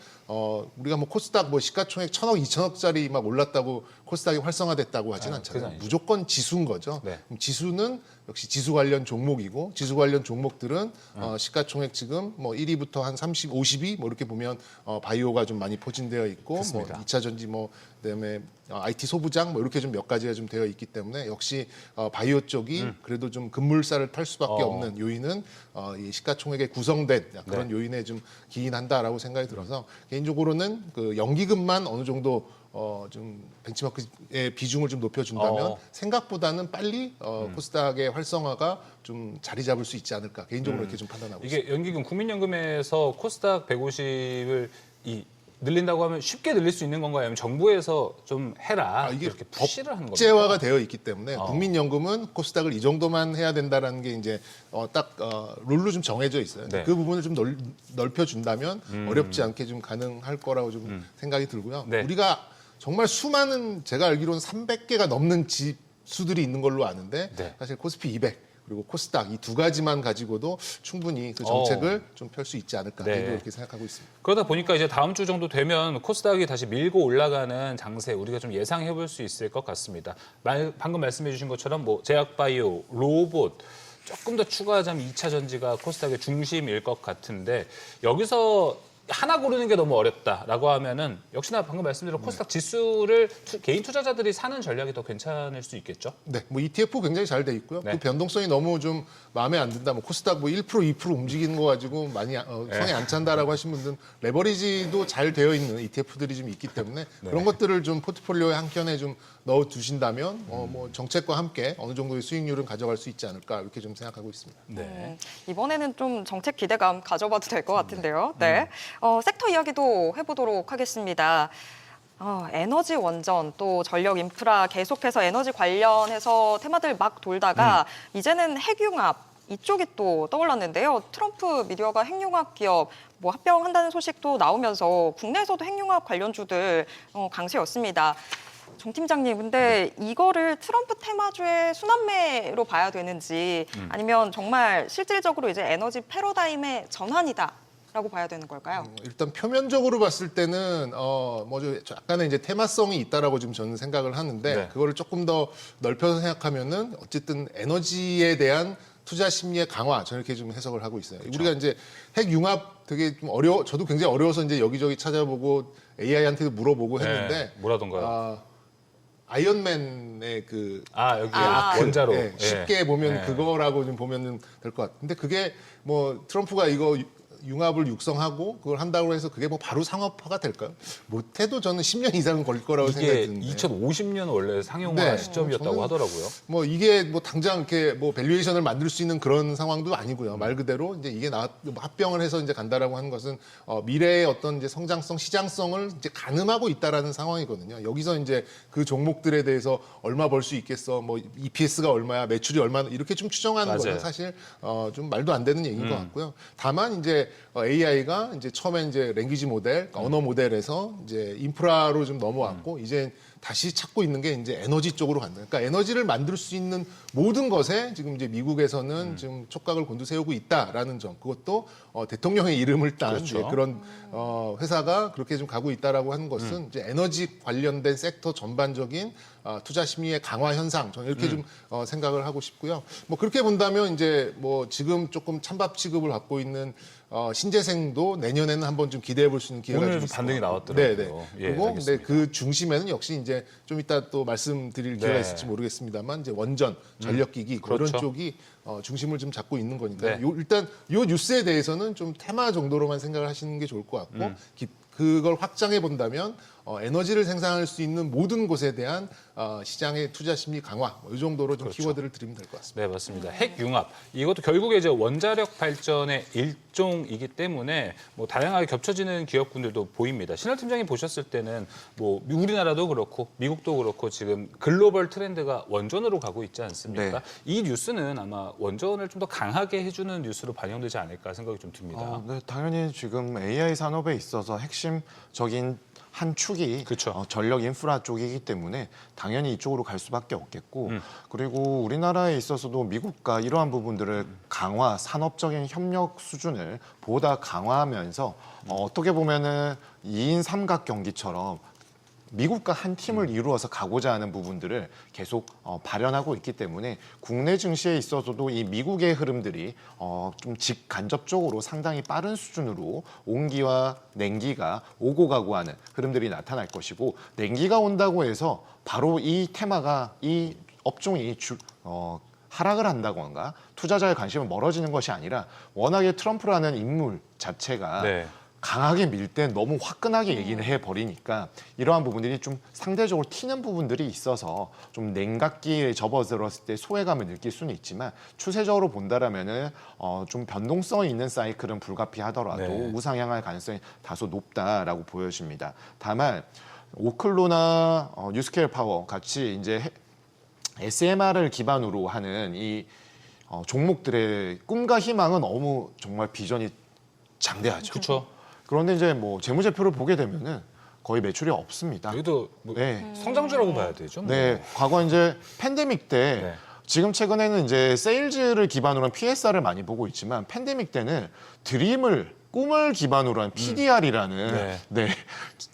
우리가 뭐 코스닥 뭐 시가총액 1,000억, 2,000억짜리 막 올랐다고 코스닥이 활성화됐다고 하진 않잖아요. 그건 아니죠. 무조건 지수인 거죠. 네. 그럼 지수는 역시 지수 관련 종목이고 지수 관련 종목들은 시가총액 지금 뭐 1위부터 한 30, 50위 뭐 이렇게 보면 바이오가 좀 많이 포진되어 있고 그렇습니다. 뭐 2차 전지 뭐 그다음에 IT 소부장 뭐 이렇게 좀 몇 가지가 좀 되어 있기 때문에 역시 바이오 쪽이 그래도 좀 급물살을 탈 수밖에 없는 요인은 이 시가총액에 구성된 그런 요인에 좀 기인한다라고 생각이 들어서 개인적으로는 그 연기금만 어느 정도 좀 벤치마크의 비중을 좀 높여준다면 생각보다는 빨리 코스닥의 활성화가 좀 자리 잡을 수 있지 않을까 개인적으로 이렇게 좀 판단하고 있습니다. 이게 연기금 국민연금에서 코스닥 150을 늘린다고 하면 쉽게 늘릴 수 있는 건가요? 아니면 정부에서 좀 해라 이게 이렇게 푸시를 하는 겁니까? 법제화가 되어 있기 때문에 국민연금은 코스닥을 이 정도만 해야 된다라는 게 이제 딱 룰로 좀 정해져 있어요. 네. 그 부분을 좀 넓혀준다면 어렵지 않게 좀 가능할 거라고 좀 생각이 들고요. 네. 우리가 정말 수많은 제가 알기로는 300개가 넘는 지수들이 있는 걸로 아는데 네. 사실 코스피 200 그리고 코스닥 이 두 가지만 가지고도 충분히 그 정책을 좀 펼 수 있지 않을까 네. 이렇게 생각하고 있습니다. 그러다 보니까 이제 다음 주 정도 되면 코스닥이 다시 밀고 올라가는 장세 우리가 좀 예상해 볼 수 있을 것 같습니다. 방금 말씀해 주신 것처럼 뭐 제약바이오, 로봇 조금 더 추가하자면 2차 전지가 코스닥의 중심일 것 같은데 여기서 하나 고르는 게 너무 어렵다라고 하면은 역시나 방금 말씀드린 코스닥 지수를 개인 투자자들이 사는 전략이 더 괜찮을 수 있겠죠? 네, 뭐 ETF 굉장히 잘 돼 있고요. 네. 그 변동성이 너무 좀 마음에 안 든다. 뭐 코스닥 뭐 1% 2% 움직이는 거 가지고 많이 성에 안 찬다라고 하신 분들은 레버리지도 잘 되어 있는 ETF들이 좀 있기 때문에 그런 것들을 좀 포트폴리오의 한 켠에 좀 넣어 두신다면 뭐 정책과 함께 어느 정도의 수익률은 가져갈 수 있지 않을까 이렇게 좀 생각하고 있습니다. 네. 이번에는 좀 정책 기대감 가져봐도 될 것 같은데요. 네. 섹터 이야기도 해보도록 하겠습니다. 에너지 원전 또 전력 인프라 계속해서 에너지 관련해서 테마들 막 돌다가 이제는 핵융합 이쪽이 또 떠올랐는데요. 트럼프 미디어가 핵융합 기업 뭐 합병한다는 소식도 나오면서 국내에서도 핵융합 관련주들 강세였습니다. 정 팀장님, 근데 이거를 트럼프 테마주의 순환매로 봐야 되는지 아니면 정말 실질적으로 이제 에너지 패러다임의 전환이다라고 봐야 되는 걸까요? 일단 표면적으로 봤을 때는 약간의 이제 테마성이 있다라고 지금 저는 생각을 하는데 네. 그거를 조금 더 넓혀서 생각하면은 어쨌든 에너지에 대한 투자 심리의 강화 저는 이렇게 좀 해석을 하고 있어요. 우리가 이제 핵융합 되게 좀 저도 굉장히 어려워서 이제 여기저기 찾아보고 AI한테도 물어보고 했는데 뭐라던가요? 아이언맨의 그 여기 원자로 네, 쉽게 보면 그거라고 좀 보면 될 것 같아요. 근데 그게 뭐 트럼프가 이거 융합을 육성하고 그걸 한다고 해서 그게 뭐 바로 상업화가 될까요? 못해도 저는 10년 이상은 걸릴 거라고 생각이 이게 드는데. 2050년 원래 상용화 네. 시점이었다고 저는 하더라고요. 뭐 이게 뭐 당장 이렇게 뭐 밸류에이션을 만들 수 있는 그런 상황도 아니고요. 말 그대로 이제 이게 합병을 해서 이제 간다라고 하는 것은 미래의 어떤 이제 성장성, 시장성을 이제 가늠하고 있다라는 상황이거든요. 여기서 이제 그 종목들에 대해서 얼마 벌 수 있겠어, 뭐 EPS가 얼마야, 매출이 얼마나 이렇게 좀 추정하는 맞아요. 거는 사실 좀 말도 안 되는 얘기인 것 같고요. 다만 이제 AI가 이제 처음에 이제 랭귀지 모델, 언어 모델에서 이제 인프라로 좀 넘어왔고 이제 다시 찾고 있는 게 이제 에너지 쪽으로 간다. 그러니까 에너지를 만들 수 있는 모든 것에 지금 이제 미국에서는 지금 촉각을 곤두세우고 있다라는 점. 그것도 대통령의 이름을 딴 그렇죠. 이제 그런 회사가 그렇게 좀 가고 있다라고 하는 것은 이제 에너지 관련된 섹터 전반적인 투자 심리의 강화 현상. 저는 이렇게 좀 생각을 하고 싶고요. 뭐 그렇게 본다면 이제 뭐 지금 조금 찬밥 취급을 받고 있는 신재생도 내년에는 한번 좀 기대해 볼 수 있는 기회가 오늘 좀 좀 있을 반등이 것 같고. 나왔더라고요. 네네. 예, 그리고 근데 알겠습니다. 그 중심에는 역시 이제 좀 이따 또 말씀드릴 기회가 네. 있을지 모르겠습니다만 이제 원전, 전력기기 그렇죠. 이런 쪽이 중심을 좀 잡고 있는 거니까 네. 일단 요 뉴스에 대해서는 좀 테마 정도로만 생각을 하시는 게 좋을 것 같고 그걸 확장해 본다면 에너지를 생산할 수 있는 모든 곳에 대한 시장의 투자 심리 강화 이 정도로 좀 키워드를 드리면 될 것 같습니다. 네, 맞습니다. 핵융합. 이것도 결국에 이제 원자력 발전의 일종이기 때문에 뭐 다양하게 겹쳐지는 기업군들도 보입니다. 신할 팀장님 보셨을 때는 뭐 우리나라도 그렇고 미국도 그렇고 지금 글로벌 트렌드가 원전으로 가고 있지 않습니까? 네. 이 뉴스는 아마 원전을 좀 더 강하게 해주는 뉴스로 반영되지 않을까 생각이 좀 듭니다. 네, 당연히 지금 AI 산업에 있어서 핵심적인 한 축이 그쵸. 전력 인프라 쪽이기 때문에 당연히 이쪽으로 갈 수밖에 없겠고 그리고 우리나라에 있어서도 미국과 이러한 부분들을 강화, 산업적인 협력 수준을 보다 강화하면서 어떻게 보면은 2인 삼각 경기처럼 미국과 한 팀을 이루어서 가고자 하는 부분들을 계속 발현하고 있기 때문에 국내 증시에 있어서도 이 미국의 흐름들이 좀 직간접적으로 상당히 빠른 수준으로 온기와 냉기가 오고 가고 하는 흐름들이 나타날 것이고, 냉기가 온다고 해서 바로 이 테마가 이 업종이 하락을 한다거나 투자자의 관심은 멀어지는 것이 아니라 워낙에 트럼프라는 인물 자체가 네. 강하게 밀 때 너무 화끈하게 얘기를 해버리니까 이러한 부분들이 좀 상대적으로 튀는 부분들이 있어서 좀 냉각기에 접어들었을 때 소외감을 느낄 수는 있지만, 추세적으로 본다라면은 좀 변동성이 있는 사이클은 불가피하더라도 네. 우상향할 가능성이 다소 높다라고 보여집니다. 다만 오클로나 뉴스케일 파워 같이 이제 SMR을 기반으로 하는 이 종목들의 꿈과 희망은 너무 정말 비전이 장대하죠. 그렇죠. 그런데 이제 뭐 재무제표를 보게 되면은 거의 매출이 없습니다. 여기도 뭐 네. 성장주라고 봐야 되죠. 뭐. 네, 과거 이제 팬데믹 때 네. 지금 최근에는 이제 세일즈를 기반으로 한 PSR을 많이 보고 있지만, 팬데믹 때는 꿈을 기반으로 한 PDR이라는 네.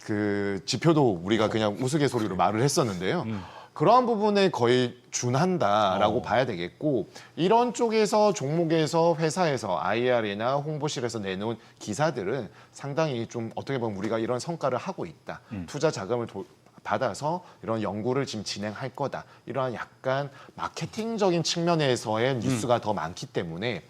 그 지표도 우리가 그냥 우스갯소리로 말을 했었는데요. 그러한 부분에 거의 준한다라고 봐야 되겠고, 이런 쪽에서 종목에서 회사에서 IR이나 홍보실에서 내놓은 기사들은 상당히 좀 어떻게 보면 우리가 이런 성과를 하고 있다. 투자 자금을 받아서 이런 연구를 지금 진행할 거다. 이러한 약간 마케팅적인 측면에서의 뉴스가 더 많기 때문에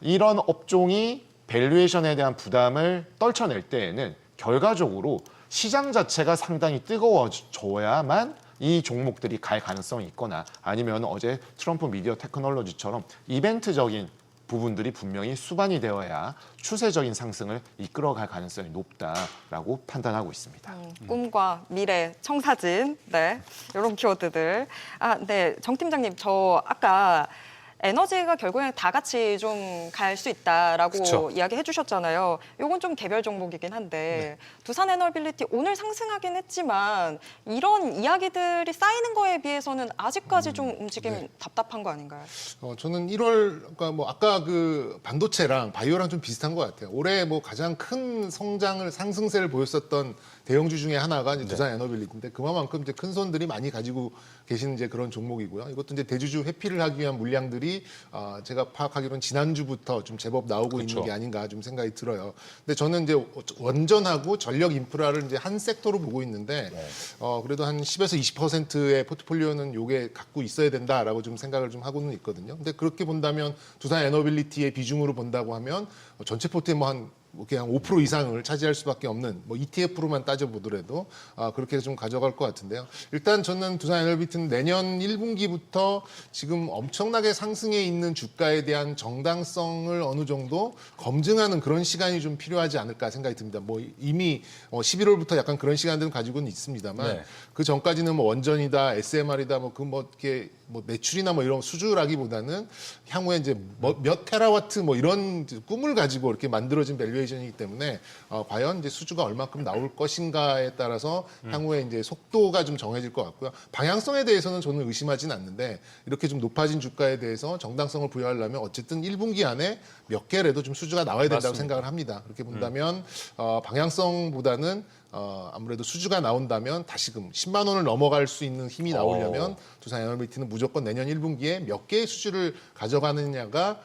이런 업종이 밸류에이션에 대한 부담을 떨쳐낼 때에는 결과적으로 시장 자체가 상당히 뜨거워져야만 이 종목들이 갈 가능성이 있거나, 아니면 어제 트럼프 미디어 테크놀로지처럼 이벤트적인 부분들이 분명히 수반이 되어야 추세적인 상승을 이끌어갈 가능성이 높다라고 판단하고 있습니다. 꿈과 미래, 청사진, 네, 이런 키워드들. 네, 정 팀장님, 저 아까 에너지가 결국엔 다 같이 좀 갈 수 있다라고 그쵸. 이야기해 주셨잖아요. 요건 좀 개별 종목이긴 한데 두산 에너빌리티 오늘 상승하긴 했지만 이런 이야기들이 쌓이는 거에 비해서는 아직까지 좀 움직임이 답답한 거 아닌가요? 저는 1월, 그러니까 뭐 아까 그 반도체랑 바이오랑 좀 비슷한 것 같아요. 올해 뭐 가장 큰 상승세를 보였었던 대형주 중에 하나가 이제 두산 에너빌리티인데, 그만큼 이제 큰 손들이 많이 가지고 계신 이제 그런 종목이고요. 이것도 이제 대주주 회피를 하기 위한 물량들이 제가 파악하기로는 지난주부터 좀 제법 나오고 그렇죠. 있는 게 아닌가 좀 생각이 들어요. 근데 저는 이제 원전하고 전력 인프라를 이제 한 섹터로 보고 있는데, 그래도 한 10에서 20%의 포트폴리오는 요게 갖고 있어야 된다라고 좀 생각을 좀 하고는 있거든요. 근데 그렇게 본다면 두산 에너빌리티의 비중으로 본다고 하면 전체 포트의 그냥 5% 이상을 차지할 수밖에 없는, 뭐 ETF로만 따져보더라도 그렇게 좀 가져갈 것 같은데요. 일단 저는 두산 에너빌리티는 내년 1분기부터 지금 엄청나게 상승해 있는 주가에 대한 정당성을 어느 정도 검증하는 그런 시간이 좀 필요하지 않을까 생각이 듭니다. 뭐 이미 11월부터 약간 그런 시간들은 가지고는 있습니다만, 네. 그 전까지는 뭐 원전이다, SMR이다, 이렇게 매출이나 뭐 이런 수주라기보다는 향후에 이제 몇 테라와트 뭐 이런 꿈을 가지고 이렇게 만들어진 밸류에이션이기 때문에 과연 이제 수주가 얼마큼 나올 것인가에 따라서 향후에 이제 속도가 좀 정해질 것 같고요. 방향성에 대해서는 저는 의심하진 않는데, 이렇게 좀 높아진 주가에 대해서 정당성을 부여하려면 어쨌든 1분기 안에 몇 개라도 좀 수주가 나와야 된다고 맞습니다. 생각을 합니다. 그렇게 본다면 방향성보다는 아무래도 수주가 나온다면 다시금 10만 원을 넘어갈 수 있는 힘이 나오려면 두산 에너빌리티는 무조건 내년 1분기에 몇 개의 수주를 가져가느냐가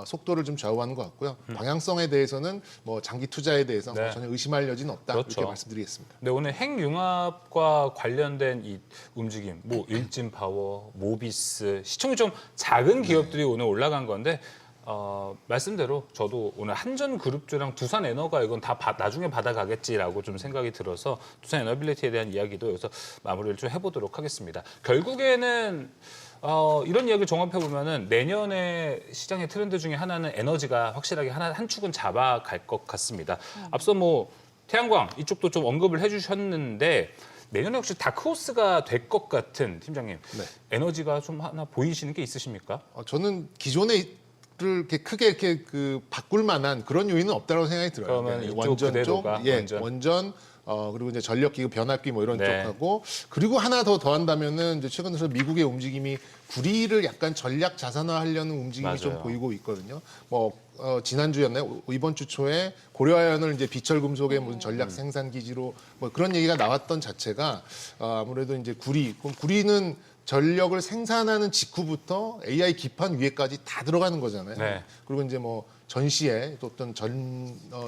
속도를 좀 좌우하는 것 같고요. 방향성에 대해서는 뭐 장기 투자에 대해서 네. 전혀 의심할 여지는 없다. 그렇죠. 이렇게 말씀드리겠습니다. 근데 오늘 핵융합과 관련된 이 움직임, 뭐 일진파워, 모비스, 시총이 좀 작은 기업들이 오늘 올라간 건데, 말씀대로 저도 오늘 한전그룹주랑 두산에너가 이건 다 나중에 받아가겠지라고 좀 생각이 들어서 두산 에너빌리티에 대한 이야기도 여기서 마무리를 좀 해보도록 하겠습니다. 결국에는 이런 이야기를 종합해 보면은 내년에 시장의 트렌드 중에 하나는 에너지가 확실하게 한 축은 잡아갈 것 같습니다. 앞서 뭐 태양광 이쪽도 좀 언급을 해주셨는데, 내년에 혹시 다크호스가 될 것 같은 팀장님, 네. 에너지가 좀 하나 보이시는 게 있으십니까? 저는 기존에 이렇게 크게 이렇게 그 바꿀 만한 그런 요인은 없다고 생각이 들어요. 그러면 네, 이쪽 그대로가 원전 그리고 이제 전력기구 변압기 뭐 이런 네. 쪽하고 그리고 하나 더 더한다면은 이제 최근 들어서 미국의 움직임이 구리를 약간 전략 자산화하려는 움직임이 좀 맞아요. 보이고 있거든요. 뭐 지난주였나요? 이번 주 초에 고려아연을 이제 비철 금속의 무슨 전략 생산 기지로 뭐 그런 얘기가 나왔던 자체가 아무래도 이제 그럼 구리는 전력을 생산하는 직후부터 AI 기판 위에까지 다 들어가는 거잖아요. 네. 그리고 이제 뭐 전시에 또 어떤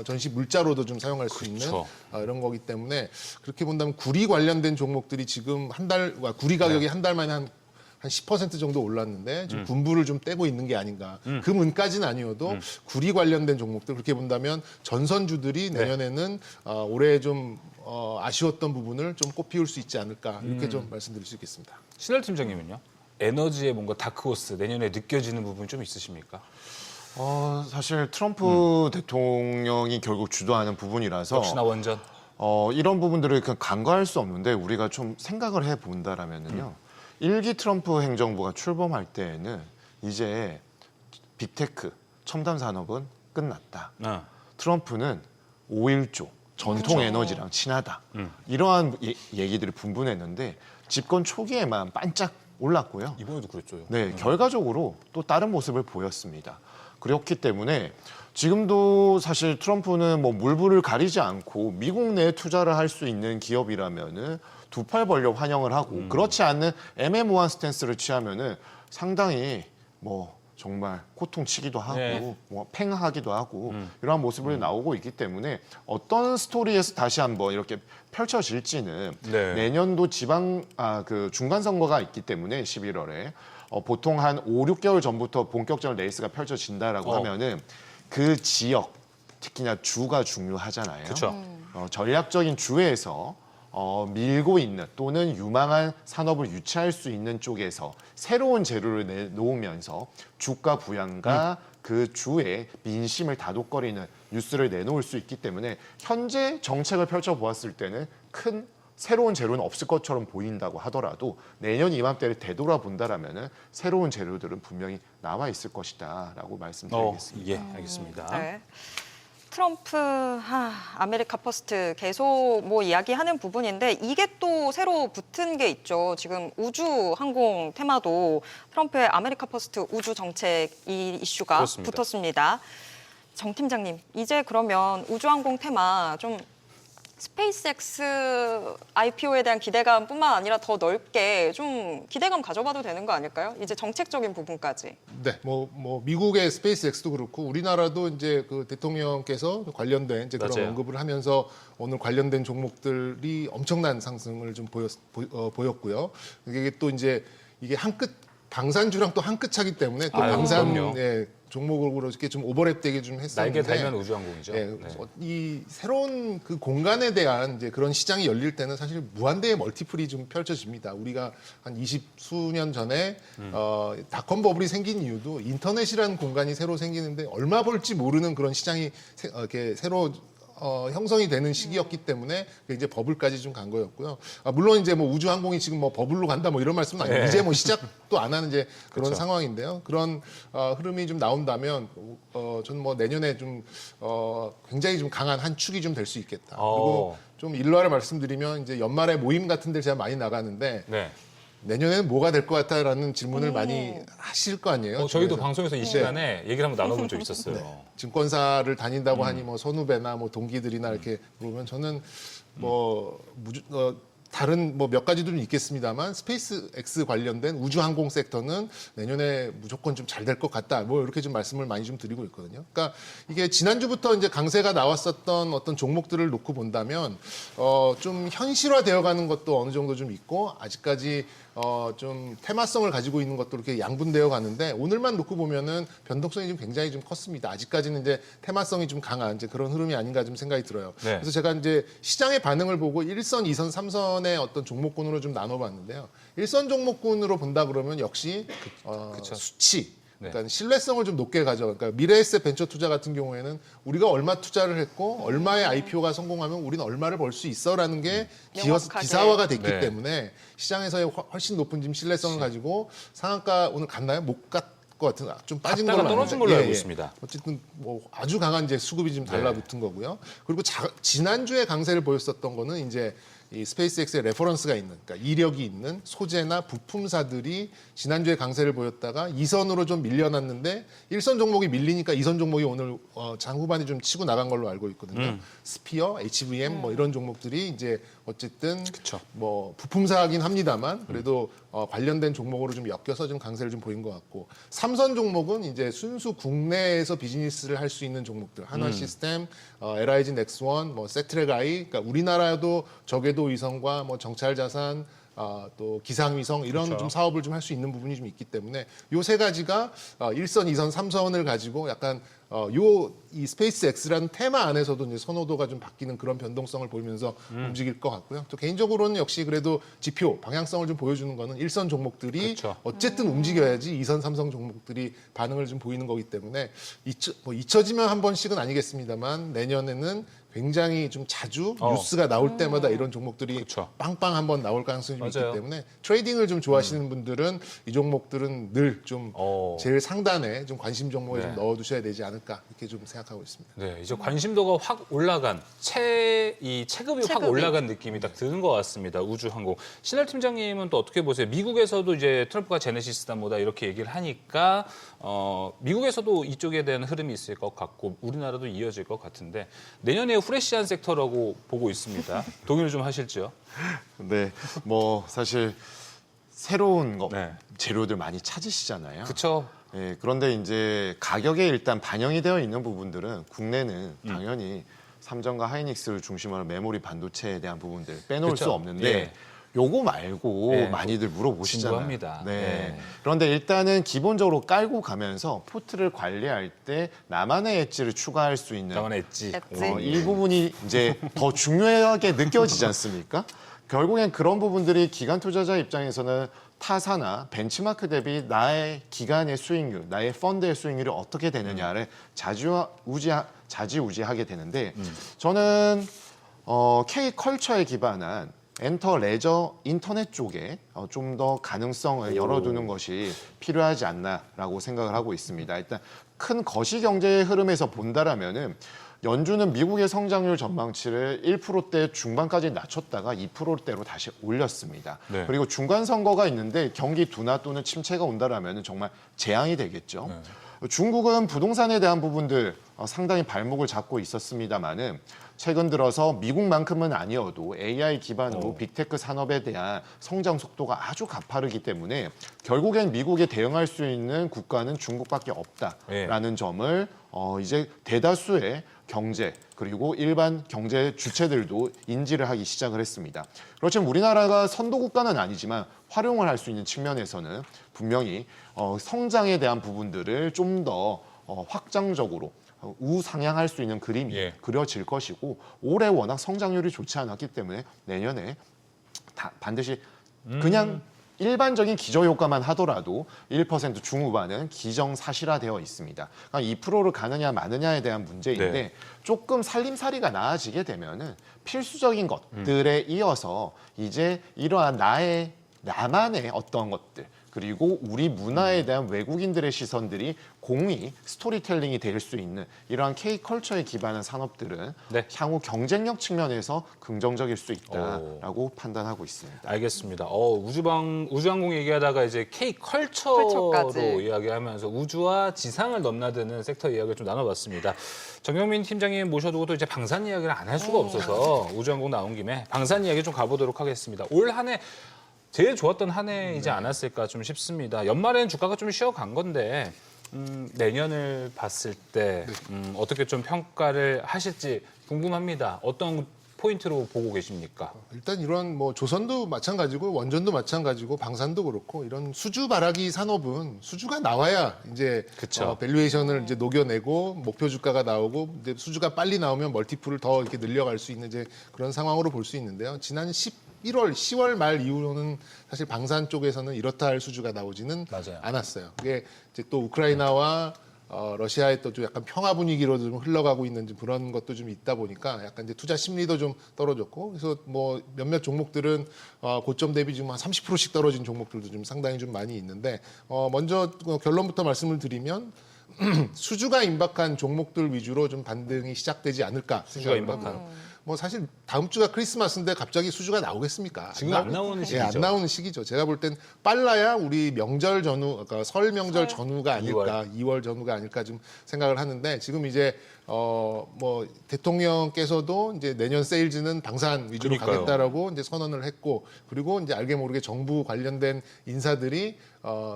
전시 물자로도 좀 사용할 수 있는 그렇죠. 이런 거기 때문에 그렇게 본다면 구리 관련된 종목들이 지금 구리 가격이 한 달 만에 한 10% 정도 올랐는데 지금 군부를 좀 떼고 있는 게 아닌가. 그 문까지는 아니어도 구리 관련된 종목들 그렇게 본다면 전선주들이 내년에는 올해 좀 아쉬웠던 부분을 좀 꽃피울 수 있지 않을까 이렇게 좀 말씀드릴 수 있겠습니다. 신할 팀장님은요? 에너지의 뭔가 다크호스 내년에 느껴지는 부분 좀 있으십니까? 사실 트럼프 대통령이 결국 주도하는 부분이라서 역시나 원전. 이런 부분들을 그냥 간과할 수 없는데 우리가 좀 생각을 해 본다라면은요. 1기 트럼프 행정부가 출범할 때에는 이제 빅테크, 첨단 산업은 끝났다. 트럼프는 5.1조, 전통 에너지랑 친하다. 이러한 얘기들을 분분했는데 집권 초기에만 반짝 올랐고요. 이번에도 그랬죠. 네, 결과적으로 또 다른 모습을 보였습니다. 그렇기 때문에 지금도 사실 트럼프는 뭐 물불을 가리지 않고 미국 내에 투자를 할 수 있는 기업이라면은 두 팔 벌려 환영을 하고 그렇지 않는 애매모호한 스탠스를 취하면은 상당히 뭐 정말 고통치기도 하고 네. 뭐 팽하기도 하고 이러한 모습을 나오고 있기 때문에 어떤 스토리에서 다시 한번 이렇게 펼쳐질지는 네. 내년도 그 중간 선거가 있기 때문에 11월에 보통 한 5, 6개월 전부터 본격적인 레이스가 펼쳐진다라고 하면은 그 지역 특히나 주가 중요하잖아요. 그쵸. 전략적인 주에서 밀고 있는 또는 유망한 산업을 유치할 수 있는 쪽에서 새로운 재료를 내놓으면서 주가 부양과 그 주의 민심을 다독거리는 뉴스를 내놓을 수 있기 때문에 현재 정책을 펼쳐보았을 때는 큰 새로운 재료는 없을 것처럼 보인다고 하더라도 내년 이맘때를 되돌아본다라면은 새로운 재료들은 분명히 나와 있을 것이다라고 말씀드리겠습니다. 예, 알겠습니다. 네. 트럼프 아메리카 퍼스트 계속 뭐 이야기하는 부분인데 이게 또 새로 붙은 게 있죠. 지금 우주 항공 테마도 트럼프의 아메리카 퍼스트 우주 정책 이 이슈가 그렇습니다. 붙었습니다. 정 팀장님, 이제 그러면 우주 항공 테마 좀 스페이스X IPO에 대한 기대감뿐만 아니라 더 넓게 좀 기대감 가져봐도 되는 거 아닐까요? 이제 정책적인 부분까지. 네, 뭐 미국의 스페이스X도 그렇고 우리나라도 이제 그 대통령께서 관련된 이제 그런 맞아요. 언급을 하면서 오늘 관련된 종목들이 엄청난 상승을 좀 보였고요. 이게 또 이제 이게 방산주랑 또 한 끗 차기 때문에 또 아유, 방산 그럼요. 종목으로 이렇게 좀 오버랩되게 좀 했었는데 날개 달면 우주항공이죠. 예, 네. 이 새로운 그 공간에 대한 이제 그런 시장이 열릴 때는 사실 무한대의 멀티플이 좀 펼쳐집니다. 우리가 한 20수년 전에 닷컴 버블이 생긴 이유도 인터넷이라는 공간이 새로 생기는데 얼마 벌지 모르는 그런 시장이 이렇게 새로 형성이 되는 시기였기 때문에 이제 버블까지 좀 간 거였고요. 물론 이제 뭐 우주항공이 지금 뭐 버블로 간다 뭐 이런 말씀은 아니고 네. 이제 뭐 시작도 안 하는 이제 그런 그렇죠. 상황인데요. 그런 흐름이 좀 나온다면 저는 뭐 내년에 좀 굉장히 좀 강한 한 축이 좀 될 수 있겠다. 그리고 좀 일화를 말씀드리면 이제 연말에 모임 같은 데 제가 많이 나가는데 네. 내년에는 뭐가 될 것 같다라는 질문을 많이 하실 거 아니에요. 저희도 주변에서. 방송에서 이 시간에 얘기를 한번 나눠본 적 있었어요. 증권사를 다닌다고 하니 뭐 선후배나 뭐 동기들이나 이렇게 물으면 저는 뭐 다른 뭐 몇 가지도 좀 있겠습니다만 스페이스X 관련된 우주항공 섹터는 내년에 무조건 좀 잘 될 것 같다. 뭐 이렇게 좀 말씀을 많이 좀 드리고 있거든요. 그러니까 이게 지난주부터 이제 강세가 나왔었던 어떤 종목들을 놓고 본다면 좀 현실화되어 가는 것도 어느 정도 좀 있고 아직까지 좀 테마성을 가지고 있는 것도 이렇게 양분되어 가는데 오늘만 놓고 보면은 변동성이 좀 굉장히 좀 컸습니다. 아직까지는 이제 테마성이 좀 강한 이제 그런 흐름이 아닌가 좀 생각이 들어요. 네. 그래서 제가 이제 시장의 반응을 보고 1선, 2선, 3선의 어떤 종목군으로 좀 나눠봤는데요. 1선 종목군으로 본다 그러면 역시 수치, 네. 그러니까 신뢰성을 좀 높게 가져가. 그러니까 미래에셋 벤처 투자 같은 경우에는 우리가 얼마 투자를 했고 얼마의 IPO가 성공하면 우리는 얼마를 벌 수 있어라는 게 명확하게. 기사화가 됐기 네. 때문에 시장에서의 훨씬 높은 지금 신뢰성을 가지고 상한가 오늘 갔나요? 못 갔고 것 같은 좀 빠진 갔다가 걸로 떨어진 아는데, 걸로 알고 있습니다. 어쨌든 뭐 아주 강한 이제 수급이 좀 달라붙은 거고요. 그리고 지난주에 강세를 보였었던 거는 이제 이 스페이스X의 레퍼런스가 있는, 그러니까 이력이 있는 소재나 부품사들이 지난주에 강세를 보였다가 2선으로 좀 밀려났는데 1선 종목이 밀리니까 2선 종목이 오늘 장 후반에 좀 치고 나간 걸로 알고 있거든요. 스피어, HVM 뭐 이런 종목들이 이제 어쨌든 그쵸. 뭐 부품사긴 합니다만 그래도 관련된 종목으로 좀 엮여서 좀 강세를 좀 보인 것 같고, 3선 종목은 이제 순수 국내에서 비즈니스를 할 수 있는 종목들, 한화 시스템, LIG 넥스원, 뭐 세트렉 아이, 그러니까 우리나라도 저궤도 위성과 뭐 정찰 자산, 또 기상위성 이런 그렇죠. 좀 사업을 좀 할 수 있는 부분이 좀 있기 때문에 요 세 가지가 1선, 2선, 3선을 가지고 약간 이 스페이스 X라는 테마 안에서도 이제 선호도가 좀 바뀌는 그런 변동성을 보이면서 움직일 것 같고요. 또 개인적으로는 역시 그래도 지표 방향성을 좀 보여주는 거는 1선 종목들이 그렇죠. 어쨌든 움직여야지 2선, 3선 종목들이 반응을 좀 보이는 거기 때문에 잊혀지면 한 번씩은 아니겠습니다만 내년에는 굉장히 좀 자주 뉴스가 나올 때마다 이런 종목들이 그렇죠. 빵빵 한번 나올 가능성이 좀 맞아요. 있기 때문에 트레이딩을 좀 좋아하시는 분들은 이 종목들은 늘 좀 제일 상단에 좀 관심 종목에 네. 좀 넣어두셔야 되지 않을까 이렇게 좀 생각하고 있습니다. 네, 이제 관심도가 확 올라간 이 체급이 확 체급이. 올라간 느낌이 딱 드는 것 같습니다. 우주항공. 신할 팀장님은 또 어떻게 보세요? 미국에서도 이제 트럼프가 제네시스다 뭐다 이렇게 얘기를 하니까 미국에서도 이쪽에 대한 흐름이 있을 것 같고 우리나라도 이어질 것 같은데 내년에 후레쉬한 섹터라고 보고 있습니다. 동의를 좀 하실지요? 네, 뭐 사실 새로운 거 네. 재료들 많이 찾으시잖아요. 그렇죠. 예, 그런데 이제 가격에 일단 반영이 되어 있는 부분들은 국내는 당연히 삼성과 하이닉스를 중심으로 메모리 반도체에 대한 부분들 빼놓을 그쵸. 수 없는데 예. 요거 말고 예, 많이들 물어보시잖아요. 진부합니다. 네. 예. 그런데 일단은 기본적으로 깔고 가면서 포트를 관리할 때 나만의 엣지를 추가할 수 있는 나만 했지. 엣지. 이 부분이 이제 더 중요하게 느껴지지 않습니까? 결국엔 그런 부분들이 기관 투자자 입장에서는 타사나 벤치마크 대비 나의 기간의 수익률, 나의 펀드의 수익률이 어떻게 되느냐를 자지우지하게 되는데 저는 K컬처에 기반한 엔터 레저 인터넷 쪽에 좀 더 가능성을 열어두는 것이 필요하지 않나라고 생각을 하고 있습니다. 일단 큰 거시 경제의 흐름에서 본다라면은 연준은 미국의 성장률 전망치를 1%대 중반까지 낮췄다가 2%대로 다시 올렸습니다. 네. 그리고 중간 선거가 있는데 경기 둔화 또는 침체가 온다라면 정말 재앙이 되겠죠. 중국은 부동산에 대한 부분들 상당히 발목을 잡고 있었습니다만은 최근 들어서 미국만큼은 아니어도 AI 기반으로 빅테크 산업에 대한 성장 속도가 아주 가파르기 때문에 결국엔 미국에 대응할 수 있는 국가는 중국밖에 없다라는 점을 이제 대다수의 경제 그리고 일반 경제 주체들도 인지를 하기 시작을 했습니다. 그렇지만 우리나라가 선도 국가는 아니지만 활용을 할 수 있는 측면에서는 분명히 성장에 대한 부분들을 좀 더 확장적으로 우상향할 수 있는 그림이 예. 그려질 것이고 올해 워낙 성장률이 좋지 않았기 때문에 내년에 반드시 그냥 일반적인 기저효과만 하더라도 1% 중후반은 기정사실화되어 있습니다. 그러니까 2%를 가느냐 마느냐에 대한 문제인데 네. 조금 살림살이가 나아지게 되면은 필수적인 것들에 이어서 이제 이러한 나만의 어떤 것들 그리고 우리 문화에 대한 외국인들의 시선들이 공히 스토리텔링이 될 수 있는 이러한 K컬처에 기반한 산업들은 네. 향후 경쟁력 측면에서 긍정적일 수 있다라고 판단하고 있습니다. 알겠습니다. 우주항공 얘기하다가 이제 K컬처로 컬처까지. 이야기하면서 우주와 지상을 넘나드는 섹터 이야기를 좀 나눠봤습니다. 정영민 팀장님 모셔두고 또 이제 방산 이야기를 안 할 수가 없어서 우주항공 나온 김에 방산 이야기 좀 가보도록 하겠습니다. 올 한 해 제일 좋았던 한 해이지 않았을까 좀 싶습니다. 연말에는 주가가 좀 쉬어간 건데 내년을 봤을 때 어떻게 좀 평가를 하실지 궁금합니다. 어떤 포인트로 보고 계십니까? 일단 이런 뭐 조선도 마찬가지고 원전도 마찬가지고 방산도 그렇고 이런 수주 발화기 산업은 수주가 나와야 이제 그쵸. 밸류에이션을 이제 녹여내고 목표 주가가 나오고 이제 수주가 빨리 나오면 멀티플을 더 이렇게 늘려갈 수 있는 이제 그런 상황으로 볼 수 있는데요. 지난 11월, 10월 말 이후로는 사실 방산 쪽에서는 이렇다 할 수주가 나오지는 맞아요. 않았어요. 그게 이제 또 우크라이나와 러시아의 또 좀 약간 평화 분위기로 좀 흘러가고 있는 좀 그런 것도 좀 있다 보니까 약간 이제 투자 심리도 좀 떨어졌고 그래서 뭐 몇몇 종목들은 고점 대비 지금 한 30%씩 떨어진 종목들도 좀 상당히 좀 많이 있는데 먼저 결론부터 말씀을 드리면 수주가 임박한 종목들 위주로 좀 반등이 시작되지 않을까 수주가 생각을 임박한. 하고요. 뭐 사실 다음 주가 크리스마스인데 갑자기 수주가 나오겠습니까? 지금 안 나오는 예, 시기죠. 안 나오는 시기죠. 제가 볼 땐 빨라야 우리 명절 전후, 그러니까 설 명절 전후가 아닐까, 2월 전후가 아닐까 좀 생각을 하는데 지금 이제 뭐 대통령께서도 이제 내년 세일즈는 방산 위주로 그러니까요. 가겠다라고 이제 선언을 했고 그리고 이제 알게 모르게 정부 관련된 인사들이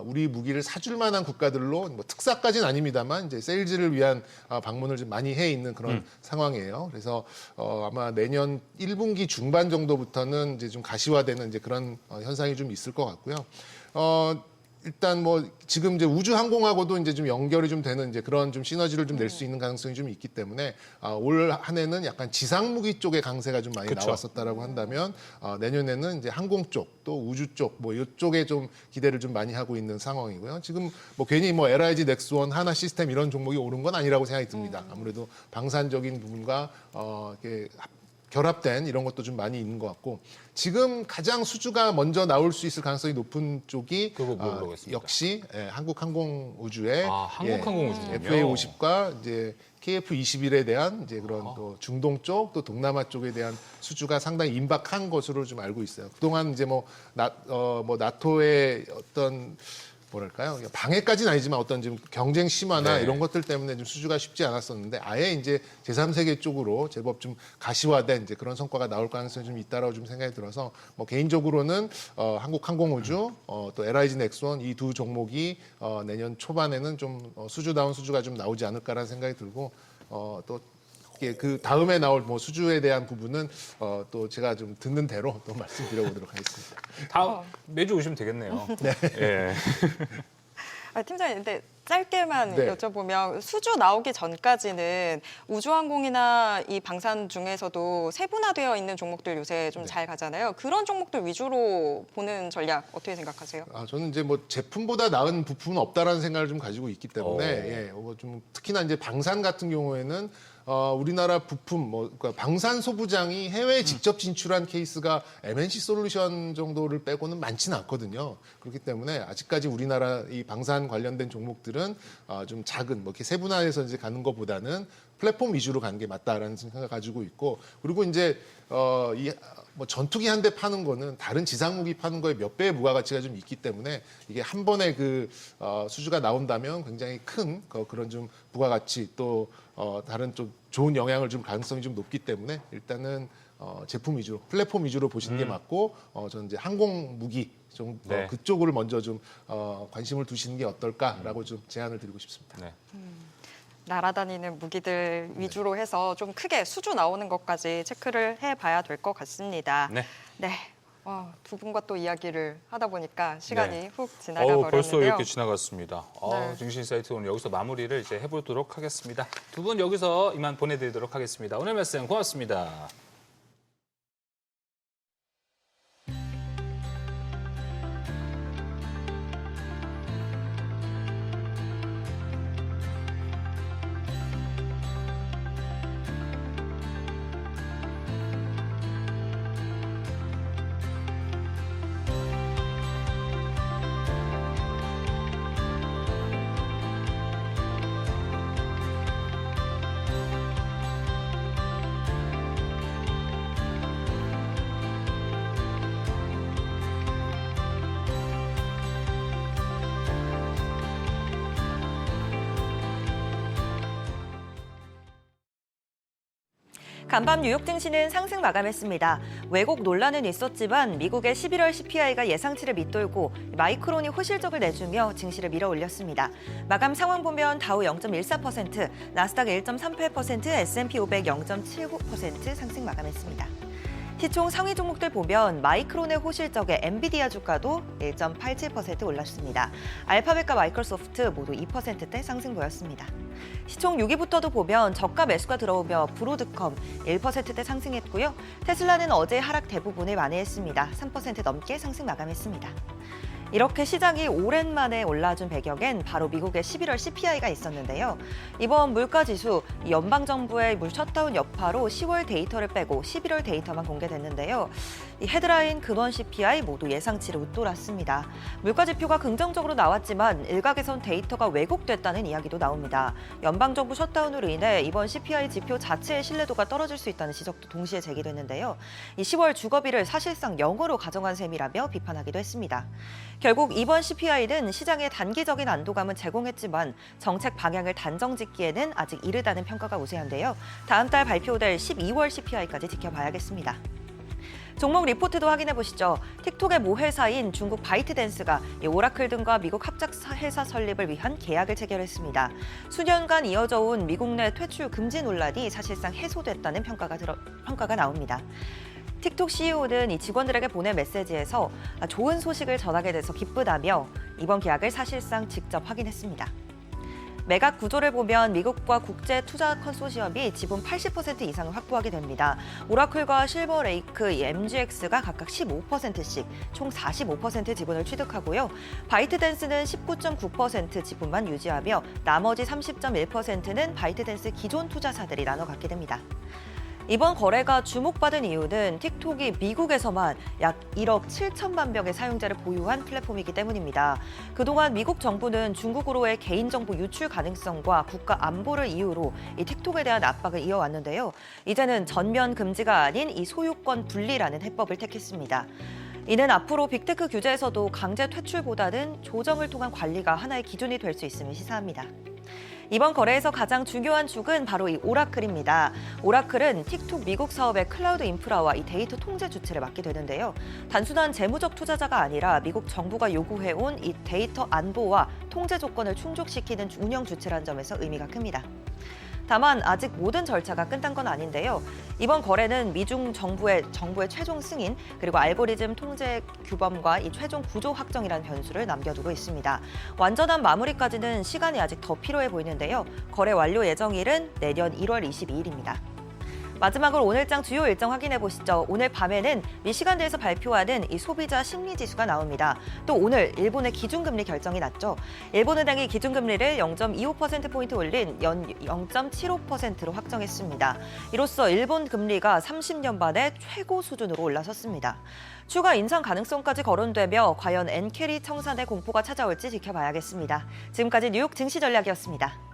우리 무기를 사줄 만한 국가들로 뭐 특사까지는 아닙니다만 이제 세일즈를 위한 방문을 좀 많이 해 있는 그런 상황이에요. 그래서 아마 내년 1분기 중반 정도부터는 이제 좀 가시화되는 이제 그런 현상이 좀 있을 것 같고요. 일단 뭐 지금 이제 우주 항공하고도 이제 좀 연결이 좀 되는 이제 그런 좀 시너지를 좀 낼 수 있는 가능성이 좀 있기 때문에 올 한 해는 약간 지상 무기 쪽의 강세가 좀 많이 그쵸. 나왔었다라고 한다면 내년에는 이제 항공 쪽 또 우주 쪽 뭐 이쪽에 좀 기대를 좀 많이 하고 있는 상황이고요. 지금 뭐 괜히 뭐 LIG 넥스원 하나 시스템 이런 종목이 오른 건 아니라고 생각이 듭니다. 아무래도 방산적인 부분과 이렇게 결합된 이런 것도 좀 많이 있는 것 같고 지금 가장 수주가 먼저 나올 수 있을 가능성이 높은 쪽이 그거 물어보겠습니다. 역시 한국항공우주의 한국항공우주군요. FA50과 이제 KF21에 대한 이제 그런 또 중동 쪽 또 동남아 쪽에 대한 수주가 상당히 임박한 것으로 좀 알고 있어요. 그동안 이제 뭐 나토의 어떤 뭐랄까요? 방해까지는 아니지만 어떤 좀 경쟁 심화나 네. 이런 것들 때문에 좀 수주가 쉽지 않았었는데 아예 이제 제3세계 쪽으로 제법 좀 가시화된 이제 그런 성과가 나올 가능성이 좀 있다라고 좀 생각이 들어서 뭐 개인적으로는 한국항공우주 또 LIG 넥스원 이 두 종목이 내년 초반에는 좀 수주다운 수주가 좀 나오지 않을까라는 생각이 들고 또 그 다음에 나올 뭐 수주에 대한 부분은 또 제가 좀 듣는 대로 또 말씀드려보도록 하겠습니다. 다음 매주 오시면 되겠네요. 네. 예. 팀장님, 근데 짧게만 네. 여쭤보면 수주 나오기 전까지는 우주항공이나 이 방산 중에서도 세분화되어 있는 종목들 요새 좀 잘 가잖아요. 그런 종목들 위주로 보는 전략 어떻게 생각하세요? 저는 이제 뭐 제품보다 나은 부품은 없다라는 생각을 좀 가지고 있기 때문에 좀 특히나 이제 방산 같은 경우에는 우리나라 부품 그러니까 방산 소부장이 해외에 직접 진출한 케이스가 MNC 솔루션 정도를 빼고는 많지는 않거든요. 그렇기 때문에 아직까지 우리나라 이 방산 관련된 종목들은 좀 작은 뭐 이렇게 세분화해서 이제 가는 것보다는 플랫폼 위주로 가는 게 맞다라는 생각을 가지고 있고 그리고 이제 뭐 전투기 한 대 파는 거는 다른 지상무기 파는 거에 몇 배의 부가가치가 좀 있기 때문에 이게 한 번에 그 수주가 나온다면 굉장히 큰 그런 좀 부가가치 또 다른 좀 좋은 영향을 줄 가능성이 좀 높기 때문에 일단은 제품 위주로 플랫폼 위주로 보시는 게 맞고 저는 이제 항공 무기 좀 네. 그쪽을 먼저 좀 관심을 두시는 게 어떨까라고 좀 제안을 드리고 싶습니다. 네. 날아다니는 무기들 위주로 해서 좀 크게 수주 나오는 것까지 체크를 해봐야 될 것 같습니다. 네. 네. 두 분과 또 이야기를 하다 보니까 시간이 네. 훅 지나가 버렸는데요. 벌써 이렇게 지나갔습니다. 네. 증시인사이트 오늘 여기서 마무리를 이제 해보도록 하겠습니다. 두 분 여기서 이만 보내드리도록 하겠습니다. 오늘 말씀 고맙습니다. 간밤 뉴욕 증시는 상승 마감했습니다. 왜곡 논란은 있었지만 미국의 11월 CPI가 예상치를 밑돌고 마이크론이 호실적을 내주며 증시를 밀어올렸습니다. 마감 상황 보면 다우 0.14%, 나스닥 1.38%, S&P 500 0.79% 상승 마감했습니다. 시총 상위 종목들 보면 마이크론의 호실적에 엔비디아 주가도 1.87% 올랐습니다. 알파벳과 마이크로소프트 모두 2%대 상승 보였습니다. 시총 6위부터도 보면 저가 매수가 들어오며 브로드컴 1%대 상승했고요. 테슬라는 어제 하락 대부분을 만회했습니다. 3% 넘게 상승 마감했습니다. 이렇게 시장이 오랜만에 올라준 배경엔 바로 미국의 11월 CPI가 있었는데요. 이번 물가지수, 연방정부의 물 셧다운 여파로 10월 데이터를 빼고 11월 데이터만 공개됐는데요. 이 헤드라인 근원 CPI 모두 예상치를 웃돌았습니다. 물가지표가 긍정적으로 나왔지만 일각에선 데이터가 왜곡됐다는 이야기도 나옵니다. 연방정부 셧다운으로 인해 이번 CPI 지표 자체의 신뢰도가 떨어질 수 있다는 지적도 동시에 제기됐는데요. 이 10월 주거비를 사실상 0으로 가정한 셈이라며 비판하기도 했습니다. 결국 이번 CPI는 시장에 단기적인 안도감은 제공했지만 정책 방향을 단정짓기에는 아직 이르다는 평가가 우세한데요. 다음 달 발표될 12월 CPI까지 지켜봐야겠습니다. 종목 리포트도 확인해 보시죠. 틱톡의 모회사인 중국 바이트댄스가 오라클 등과 미국 합작 회사 설립을 위한 계약을 체결했습니다. 수년간 이어져 온 미국 내 퇴출 금지 논란이 사실상 해소됐다는 평가가 나옵니다. 틱톡 CEO는 이 직원들에게 보낸 메시지에서 좋은 소식을 전하게 돼서 기쁘다며 이번 계약을 사실상 직접 확인했습니다. 매각 구조를 보면 미국과 국제 투자 컨소시엄이 지분 80% 이상을 확보하게 됩니다. 오라클과 실버레이크, MGX가 각각 15%씩 총 45% 지분을 취득하고요. 바이트댄스는 19.9% 지분만 유지하며 나머지 30.1%는 바이트댄스 기존 투자사들이 나눠 갖게 됩니다. 이번 거래가 주목받은 이유는 틱톡이 미국에서만 약 1억 7천만 명의 사용자를 보유한 플랫폼이기 때문입니다. 그동안 미국 정부는 중국으로의 개인정보 유출 가능성과 국가 안보를 이유로 이 틱톡에 대한 압박을 이어왔는데요. 이제는 전면 금지가 아닌 이 소유권 분리라는 해법을 택했습니다. 이는 앞으로 빅테크 규제에서도 강제 퇴출보다는 조정을 통한 관리가 하나의 기준이 될 수 있음을 시사합니다. 이번 거래에서 가장 중요한 축은 바로 이 오라클입니다. 오라클은 틱톡 미국 사업의 클라우드 인프라와 이 데이터 통제 주체를 맡게 되는데요. 단순한 재무적 투자자가 아니라 미국 정부가 요구해온 이 데이터 안보와 통제 조건을 충족시키는 운영 주체라는 점에서 의미가 큽니다. 다만 아직 모든 절차가 끝난 건 아닌데요. 이번 거래는 미중 정부의 최종 승인 그리고 알고리즘 통제 규범과 이 최종 구조 확정이라는 변수를 남겨두고 있습니다. 완전한 마무리까지는 시간이 아직 더 필요해 보이는데요. 거래 완료 예정일은 내년 1월 22일입니다. 마지막으로 오늘장 주요 일정 확인해 보시죠. 오늘 밤에는 미시간대에서 발표하는 이 소비자 심리 지수가 나옵니다. 또 오늘 일본의 기준금리 결정이 났죠. 일본은행이 기준금리를 0.25%포인트 올린 연 0.75%로 확정했습니다. 이로써 일본 금리가 30년 만에 최고 수준으로 올라섰습니다. 추가 인상 가능성까지 거론되며 과연 엔캐리 청산의 공포가 찾아올지 지켜봐야겠습니다. 지금까지 뉴욕 증시 전략이었습니다.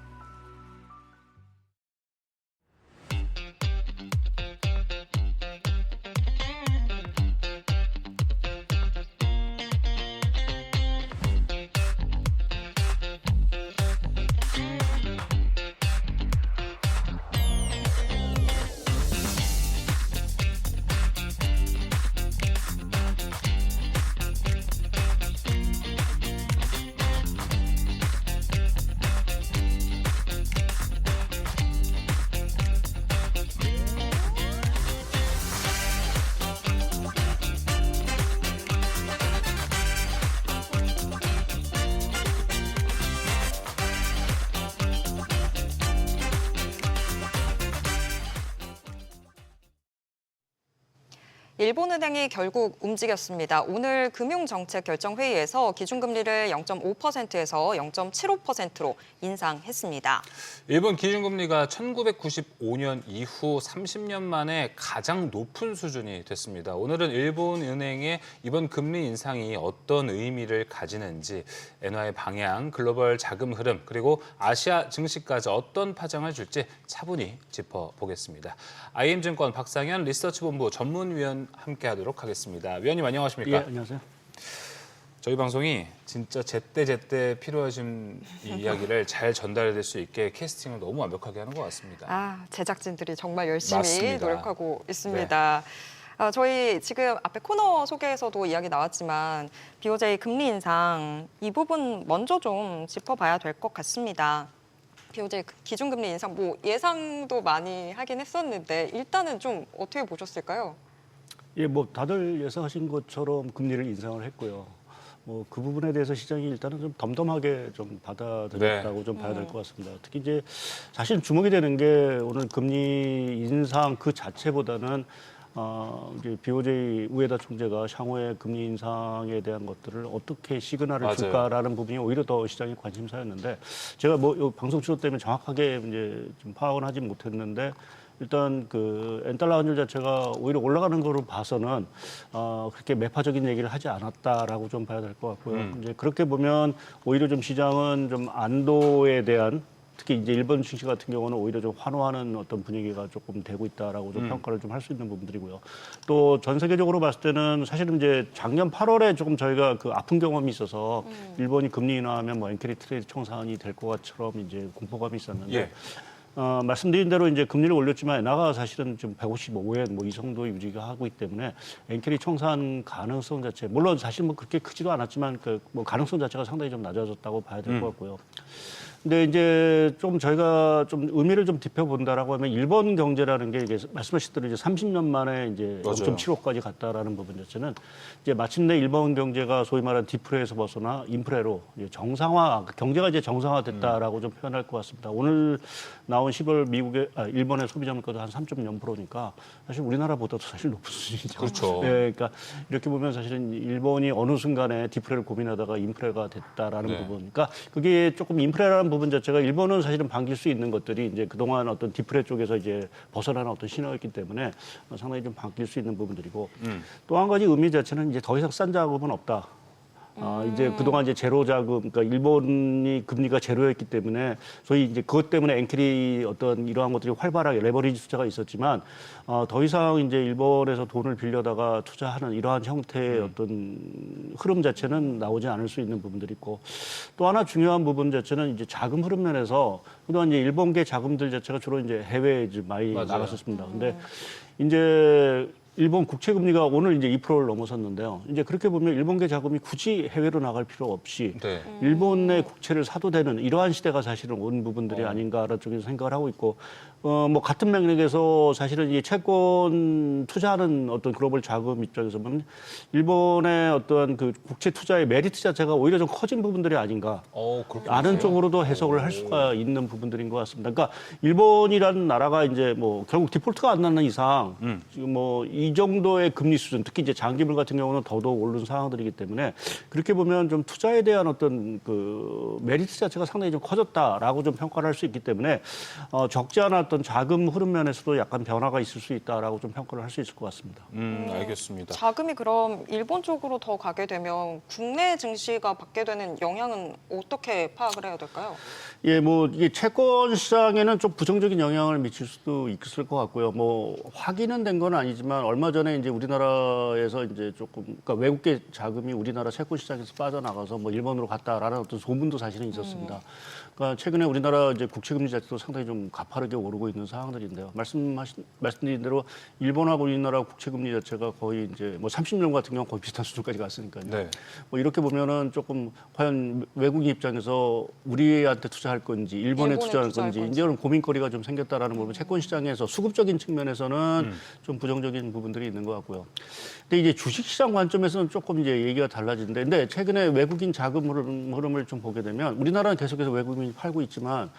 일본은행이 결국 움직였습니다. 오늘 금융정책결정회의에서 기준금리를 0.5%에서 0.75%로 인상했습니다. 일본 기준금리가 1995년 이후 30년 만에 가장 높은 수준이 됐습니다. 오늘은 일본은행의 이번 금리 인상이 어떤 의미를 가지는지, 엔화의 방향, 글로벌 자금 흐름, 그리고 아시아 증시까지 어떤 파장을 줄지 차분히 짚어보겠습니다. IM증권 박상현 리서치본부 전문위원 함께하도록 하겠습니다. 위원님 안녕하십니까? 예, 안녕하세요. 저희 방송이 진짜 제때 필요하신 이야기를 잘 전달해드릴 수 있게 캐스팅을 너무 완벽하게 하는 것 같습니다. 제작진들이 정말 열심히 맞습니다. 노력하고 있습니다. 저희 지금 앞에 코너 소개에서도 이야기 나왔지만 BOJ 금리 인상 이 부분 먼저 좀 짚어봐야 될 것 같습니다. BOJ 기준금리 인상 예상도 많이 하긴 했었는데 일단은 좀 어떻게 보셨을까요? 예, 다들 예상하신 것처럼 금리를 인상을 했고요. 그 부분에 대해서 시장이 일단은 좀 덤덤하게 좀 받아들였다고 좀 봐야 될 것 같습니다. 특히 이제 사실 주목이 되는 게 오늘 금리 인상 그 자체보다는 이제 BOJ 우에다 총재가 향후에 금리 인상에 대한 것들을 어떻게 시그널을 맞아요. 줄까라는 부분이 오히려 더 시장의 관심사였는데 제가 뭐 요 방송 출연 때문에 정확하게 이제 좀 파악은 하지 못했는데 일단 그 엔달러 환율 자체가 오히려 올라가는 거로 봐서는 그렇게 매파적인 얘기를 하지 않았다라고 좀 봐야 될 것 같고요. 이제 그렇게 보면 오히려 좀 시장은 좀 안도에 대한 특히 이제 일본 증시 같은 경우는 오히려 좀 환호하는 어떤 분위기가 조금 되고 있다라고 좀 평가를 좀 할 수 있는 부분들이고요. 또 전 세계적으로 봤을 때는 사실은 이제 작년 8월에 조금 저희가 그 아픈 경험이 있어서 일본이 금리 인하하면 뭐 엔케리 트레이드 청산이 될 것처럼 이제 공포감이 있었는데 예. 말씀드린 대로 이제 금리를 올렸지만 엔화가 사실은 좀 155엔 뭐 이 정도 유지가 하고 있기 때문에 엔캐리 청산 가능성 자체 물론 사실 뭐 그렇게 크지도 않았지만 그 뭐 가능성 자체가 상당히 좀 낮아졌다고 봐야 될 것 같고요. 근데 이제 좀 저희가 좀 의미를 좀 짚어본다라고 하면 일본 경제라는 게 이게 말씀하신 대로 이제 30년 만에 이제 맞아요. 0.75까지 갔다라는 부분 자체는 이제 마침내 일본 경제가 소위 말하는 디프레에서 벗어나 인프레로 이제 정상화 경제가 이제 정상화됐다라고 좀 표현할 것 같습니다. 오늘 나온 10월 일본의 소비자 물가도 한 3.0%니까 사실 우리나라보다도 사실 높은 수준이죠. 그렇죠. 예, 그러니까 이렇게 보면 사실은 일본이 어느 순간에 디프레를 고민하다가 인프레가 됐다라는 네. 부분. 그러니까 그게 조금 인프레라는 부분 자체가 일본은 사실은 반길 수 있는 것들이 이제 그동안 어떤 디프레 쪽에서 이제 벗어나는 어떤 신호였기 때문에 상당히 좀 반길 수 있는 부분들이고 또 한 가지 의미 자체는 이제 더 이상 싼 자금은 없다. 이제 그동안 이제 제로 자금, 그러니까 일본이 금리가 제로였기 때문에 소위 이제 그것 때문에 엔킬이 어떤 이러한 것들이 활발하게 레버리지 투자가 있었지만 더 이상 이제 일본에서 돈을 빌려다가 투자하는 이러한 형태의 어떤 흐름 자체는 나오지 않을 수 있는 부분들이 있고 또 하나 중요한 부분 자체는 이제 자금 흐름 면에서 그동안 이제 일본계 자금들 자체가 주로 이제 해외에 이제 많이 맞아요. 나갔었습니다. 근데 이제 일본 국채 금리가 오늘 이제 2%를 넘어섰는데요. 이제 그렇게 보면 일본계 자금이 굳이 해외로 나갈 필요 없이 네. 일본의 국채를 사도 되는 이러한 시대가 사실은 온 부분들이 아닌가라는 쪽에서 생각을 하고 있고 뭐 같은 맥락에서 사실은 이 채권 투자하는 어떤 글로벌 자금 입장에서 보면 일본의 어떤 그 국채 투자의 메리트 자체가 오히려 좀 커진 부분들이 아닌가. 그렇게 아는 보세요? 쪽으로도 해석을 할 수가 있는 부분들인 것 같습니다. 그러니까 일본이라는 나라가 이제 뭐 결국 디폴트가 안 나는 이상 지금 뭐 이 정도의 금리 수준, 특히 이제 장기물 같은 경우는 더더욱 오른 상황들이기 때문에 그렇게 보면 좀 투자에 대한 어떤 그 메리트 자체가 상당히 좀 커졌다라고 좀 평가를 할 수 있기 때문에 적지 않은 어떤 자금 흐름 면에서도 약간 변화가 있을 수 있다라고 좀 평가를 할 수 있을 것 같습니다. 알겠습니다. 자금이 그럼 일본 쪽으로 더 가게 되면 국내 증시가 받게 되는 영향은 어떻게 파악을 해야 될까요? 예, 뭐 이게 채권 시장에는 좀 부정적인 영향을 미칠 수도 있을 것 같고요. 뭐 확인은 된 건 아니지만 얼마 전에 이제 우리나라에서 이제 조금 그러니까 외국계 자금이 우리나라 채권 시장에서 빠져나가서 뭐 일본으로 갔다라는 어떤 소문도 사실은 있었습니다. 그러니까 최근에 우리나라 이제 국채 금리 자체도 상당히 좀 가파르게 오르고 있는 상황들인데요. 말씀드린 대로 일본하고 우리나라 국채 금리 자체가 거의 이제 뭐 30년 같은 경우 거의 비슷한 수준까지 갔으니까요. 네. 뭐 이렇게 보면은 조금 과연 외국인 입장에서 우리한테 투자할 건지 일본에 투자할 건지 이제는 고민거리가 좀 생겼다라는 부분 채권 시장에서 수급적인 측면에서는 좀 부정적인 부분들이 있는 것 같고요. 근데 이제 주식시장 관점에서는 조금 이제 얘기가 달라지는데 근데 최근에 외국인 자금 흐름을 좀 보게 되면 우리나라는 계속해서 외국인이 팔고 있지만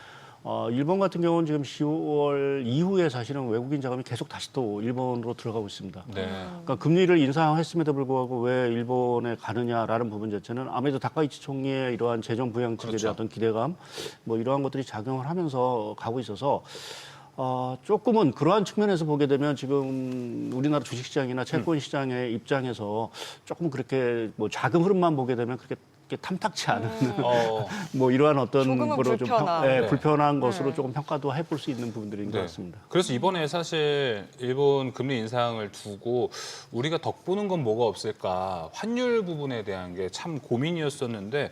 일본 같은 경우는 지금 10월 이후에 사실은 외국인 자금이 계속 다시 또 일본으로 들어가고 있습니다. 네. 그러니까 금리를 인상했음에도 불구하고 왜 일본에 가느냐라는 부분 자체는 아무래도 다카이치 총리의 이러한 재정 부양책에 그렇죠. 대한 어떤 기대감 뭐 이러한 것들이 작용을 하면서 가고 있어서 조금은 그러한 측면에서 보게 되면 지금 우리나라 주식시장이나 채권시장의 입장에서 조금 그렇게 뭐 자금 흐름만 보게 되면 그렇게 탐탁치 않은 뭐 이러한 어떤 조금은 거로 불편한. 좀 불편한 것으로 조금 평가도 해볼 수 있는 부분들인 것 네. 같습니다. 그래서 이번에 사실 일본 금리 인상을 두고 우리가 덕보는 건 뭐가 없을까 환율 부분에 대한 게 참 고민이었었는데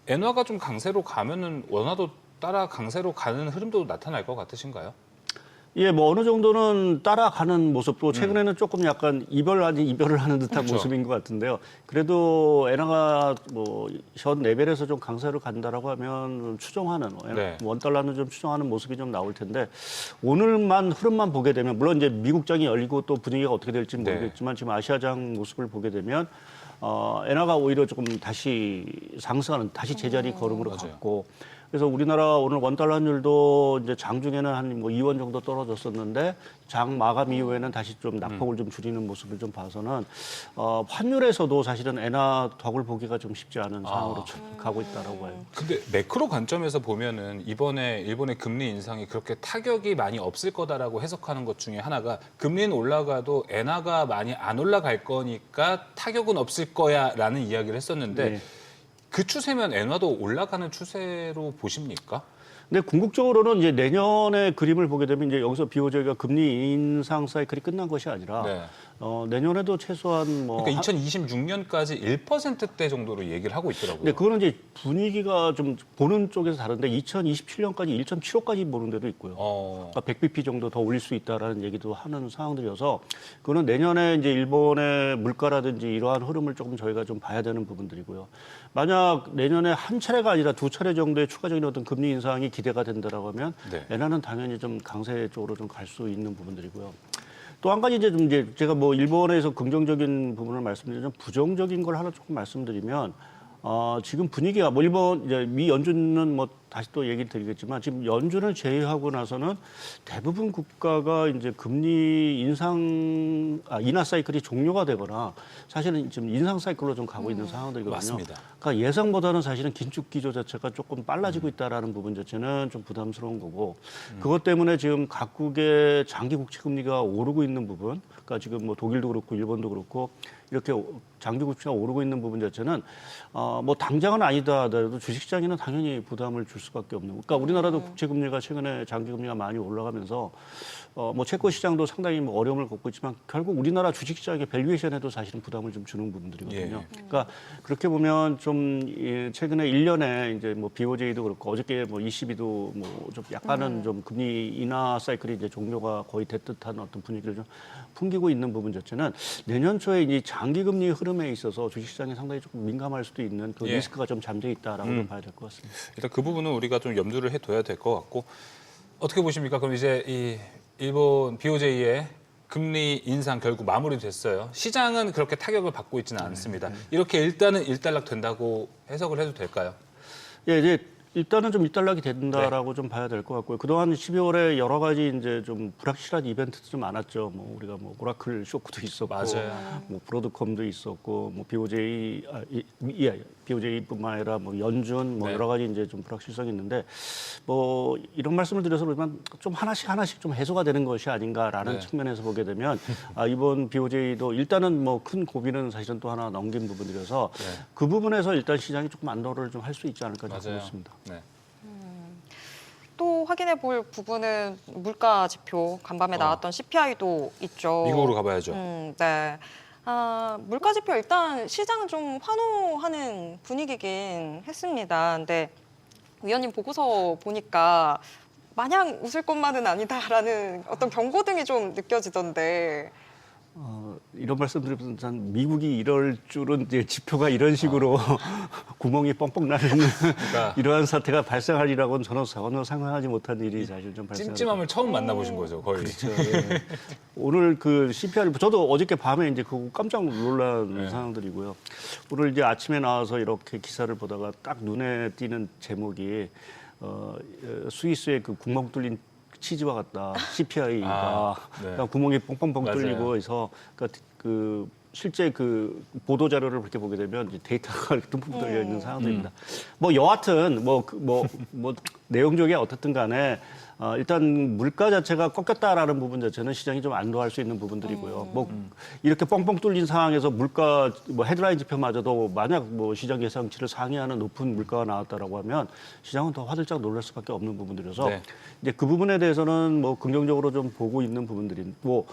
엔화가 좀 강세로 가면은 원화도 따라 강세로 가는 흐름도 나타날 것 같으신가요? 예, 뭐 어느 정도는 따라가는 모습도 최근에는 조금 약간 이별 아닌 이별을 하는 듯한 그렇죠. 모습인 것 같은데요. 그래도 엔화가 뭐 현 레벨에서 좀 강세로 간다라고 하면 추정하는 네. 원달러는 좀 추정하는 모습이 좀 나올 텐데 오늘만 흐름만 보게 되면 물론 이제 미국장이 열리고 또 분위기가 어떻게 될지 모르겠지만 지금 아시아장 모습을 보게 되면 엔화가 오히려 조금 다시 상승하는 다시 제자리 걸음으로 맞아요. 갔고 그래서 우리나라 오늘 원달러 환율도 이제 장중에는 한 뭐 2원 정도 떨어졌었는데 장 마감 이후에는 다시 좀 낙폭을 좀 줄이는 모습을 좀 봐서는 환율에서도 사실은 엔화 덕을 보기가 좀 쉽지 않은 상황으로 좀 가고 있다라고 봐요. 근데 매크로 관점에서 보면은 이번에 일본의 금리 인상이 그렇게 타격이 많이 없을 거다라고 해석하는 것 중에 하나가 금리는 올라가도 엔화가 많이 안 올라갈 거니까 타격은 없을 거야라는 이야기를 했었는데 네. 그 추세면 엔화도 올라가는 추세로 보십니까? 근데 궁극적으로는 이제 내년의 그림을 보게 되면 이제 여기서 BOJ가 금리 인상 사이클이 끝난 것이 아니라 네. 내년에도 최소한 뭐 그러니까 2026년까지 1%대 정도로 얘기를 하고 있더라고요. 근데 그거는 이제 분위기가 좀 보는 쪽에서 다른데 2027년까지 1.75까지 보는 데도 있고요. 그러니까 100bp 정도 더 올릴 수 있다라는 얘기도 하는 상황들이어서 그거는 내년에 이제 일본의 물가라든지 이러한 흐름을 조금 저희가 좀 봐야 되는 부분들이고요. 만약 내년에 한 차례가 아니라 두 차례 정도의 추가적인 어떤 금리 인상이 기대가 된다라고 하면 네. 엔화는 당연히 좀 강세 쪽으로 좀 갈 수 있는 부분들이고요. 또 한 가지 이제 제가 뭐 일본에서 긍정적인 부분을 말씀드리면 부정적인 걸 하나 조금 말씀드리면 지금 분위기가 뭐 일본 이제 미 연준은 뭐 다시 또 얘기를 드리겠지만 지금 연준을 제외하고 나서는 대부분 국가가 이제 금리 인하 사이클이 종료가 되거나 사실은 지금 인상 사이클로 좀 가고 있는 상황들이거든요. 맞습니다. 그러니까 예상보다는 사실은 긴축 기조 자체가 조금 빨라지고 있다라는 부분 자체는 좀 부담스러운 거고 그것 때문에 지금 각국의 장기 국채 금리가 오르고 있는 부분, 그러니까 지금 뭐 독일도 그렇고 일본도 그렇고 이렇게 장기 국채가 오르고 있는 부분 자체는 뭐 당장은 아니다 하더라도 주식시장에는 당연히 부담을 줄 수밖에 없는. 그러니까 우리나라도 국채 금리가 최근에 장기 금리가 많이 올라가면서 뭐 채권 시장도 상당히 뭐 어려움을 겪고 있지만 결국 우리나라 주식시장의 밸류에이션에도 사실은 부담을 좀 주는 부분들이거든요. 예. 그러니까 그렇게 보면 좀 최근에 1년에 이제 뭐 BOJ도 그렇고 어저께 뭐 ECB도 뭐 좀 약간은 좀 금리 인하 사이클이 이제 종료가 거의 됐듯한 어떤 분위기를 좀 풍기고 있는 부분 자체는 내년 초에 이 장기 금리 흐름에 있어서 주식시장이 상당히 조금 민감할 수도 있는 그 예. 리스크가 좀 잠재 있다라고 좀 봐야 될 것 같습니다. 일단 그 부분은 우리가 좀 염두를 해둬야 될 것 같고 어떻게 보십니까? 그럼 이제 이 일본 BOJ의 금리 인상 결국 마무리됐어요. 시장은 그렇게 타격을 받고 있지는 않습니다. 이렇게 일단은 일단락 된다고 해석을 해도 될까요? 예, 이제 일단은 좀 일단락이 된다라고 좀 봐야 될 것 같고요. 그동안 12월에 여러 가지 이제 좀 불확실한 이벤트도 좀 많았죠. 뭐 우리가 뭐 오라클 쇼크도 있었고, 맞아요. 뭐 브로드컴도 있었고, 뭐 BOJ뿐만 아니라 뭐 연준 뭐 네. 여러 가지 이제 좀 불확실성이 있는데 뭐 이런 말씀을 드려서 그러지만 좀 하나씩 좀 해소가 되는 것이 아닌가라는 네. 측면에서 보게 되면 이번 BOJ도 일단은 뭐 큰 고비는 사실은 또 하나 넘긴 부분이라서 네. 그 부분에서 일단 시장이 조금 안도를 좀 할 수 있지 않을까 좀 보고 있습니다. 네. 또 확인해 볼 부분은 물가 지표 간밤에 나왔던 CPI도 있죠. 미국으로 가봐야죠. 네. 물가 지표 일단 시장은 좀 환호하는 분위기긴 했습니다. 근데 위원님 보고서 보니까 마냥 웃을 것만은 아니다라는 어떤 경고등이 좀 느껴지던데. 이런 말씀 드리면 전 미국이 이럴 줄은 이제 지표가 이런 식으로 구멍이 뻥뻥 나는 이러한 사태가 발생하리라고는 전혀 상상하지 못한 일이 사실 좀 발생합니다. 찜찜함을 처음 만나보신 거죠, 거의. 그렇죠. 예. 오늘 그 CPR 저도 어저께 밤에 이제 그거 깜짝 놀란 상황들이고요. 오늘 이제 아침에 나와서 이렇게 기사를 보다가 딱 눈에 띄는 제목이 스위스의 그 구멍 뚫린 치즈와 같다. CPI가 네. 그러니까 구멍이 뻥뻥뻥 맞아요. 뚫리고 해서 그러니까 그 실제 그 보도 자료를 그렇게 보게 되면 이제 데이터가 듬뿍 들려 있는 상황들입니다. 뭐 여하튼 뭐 내용적이 어떻든 간에 일단 물가 자체가 꺾였다라는 부분 자체는 시장이 좀 안도할 수 있는 부분들이고요. 뭐 이렇게 뻥뻥 뚫린 상황에서 물가 뭐 헤드라인 지표마저도 만약 뭐 시장 예상치를 상회하는 높은 물가가 나왔다라고 하면 시장은 더 화들짝 놀랄 수밖에 없는 부분들이어서 네. 이제 그 부분에 대해서는 뭐 긍정적으로 좀 보고 있는 부분들이고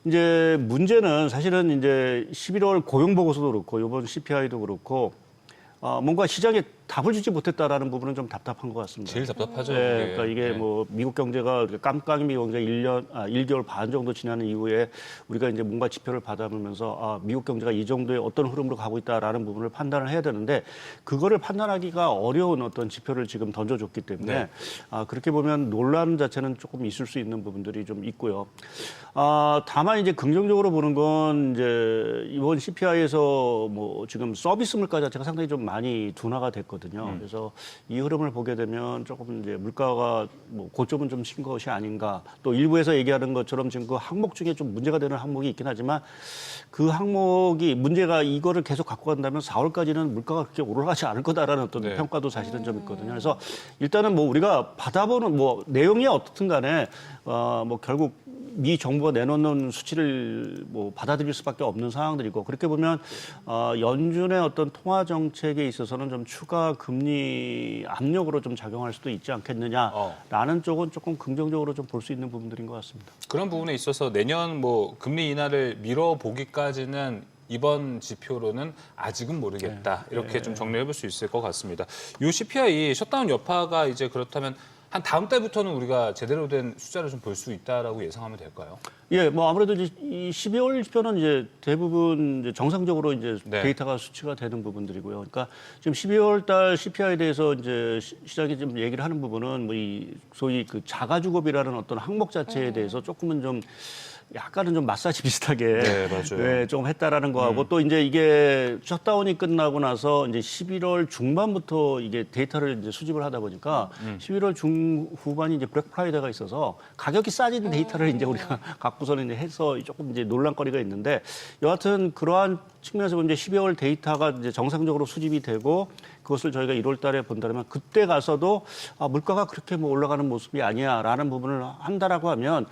이제 문제는 사실은 이제 11월 고용 보고서도 그렇고 이번 CPI도 그렇고 뭔가 시장에 답을 주지 못했다라는 부분은 좀 답답한 것 같습니다. 제일 답답하죠. 네, 그러니까 이게 뭐 미국 경제가 깜깜이 미국 경제 1개월 반 정도 지나는 이후에 우리가 이제 뭔가 지표를 받아보면서 미국 경제가 이 정도의 어떤 흐름으로 가고 있다라는 부분을 판단을 해야 되는데 그거를 판단하기가 어려운 어떤 지표를 지금 던져줬기 때문에 네. 그렇게 보면 논란 자체는 조금 있을 수 있는 부분들이 좀 있고요. 다만 이제 긍정적으로 보는 건 이제 이번 CPI에서 뭐 지금 서비스 물가 자체가 상당히 좀 많이 둔화가 됐거든요. 그래서 이 흐름을 보게 되면 조금 이제 물가가 뭐 고점은 좀 친 것이 아닌가. 또 일부에서 얘기하는 것처럼 지금 그 항목 중에 좀 문제가 되는 항목이 있긴 하지만 그 항목이 문제가 이거를 계속 갖고 간다면 4월까지는 물가가 그렇게 올라가지 않을 거다라는 어떤 네. 평가도 사실은 좀 있거든요. 그래서 일단은 뭐 우리가 받아보는 뭐 내용이 어떻든 간에 뭐 결국 미 정부가 내놓는 수치를 뭐 받아들일 수밖에 없는 상황들이고 그렇게 보면 연준의 어떤 통화 정책에 있어서는 좀 추가 금리 압력으로 좀 작용할 수도 있지 않겠느냐라는 쪽은 조금 긍정적으로 좀 볼 수 있는 부분들인 것 같습니다. 그런 부분에 있어서 내년 뭐 금리 인하를 미뤄보기까지는 이번 지표로는 아직은 모르겠다. 이렇게 좀 정리해 볼 수 있을 것 같습니다. 이 CPI 셧다운 여파가 이제 그렇다면 한 다음 달부터는 우리가 제대로 된 숫자를 좀 볼 수 있다라고 예상하면 될까요? 예, 뭐 아무래도 이제 이 12월 지표는 이제 대부분 이제 정상적으로 이제 네. 데이터가 수치가 되는 부분들이고요. 그러니까 지금 12월 달 CPI에 대해서 이제 시장이 좀 얘기를 하는 부분은 뭐 이 소위 그 자가주거비라는 어떤 항목 자체에 대해서 조금은 좀 약간은 좀 마사지 비슷하게 네, 맞아요. 네, 좀 했다라는 거하고 또 이제 이게 셧다운이 끝나고 나서 이제 11월 중반부터 이게 데이터를 이제 수집을 하다 보니까 11월 중후반이 이제 블랙 프라이데이가 있어서 가격이 싸진 데이터를 이제 우리가 갖고서는 이제 해서 조금 이제 논란거리가 있는데 여하튼 그러한 측면에서 보면 이제 12월 데이터가 이제 정상적으로 수집이 되고 그것을 저희가 1월 달에 본다면 그때 가서도 물가가 그렇게 뭐 올라가는 모습이 아니야라는 부분을 한다라고 하면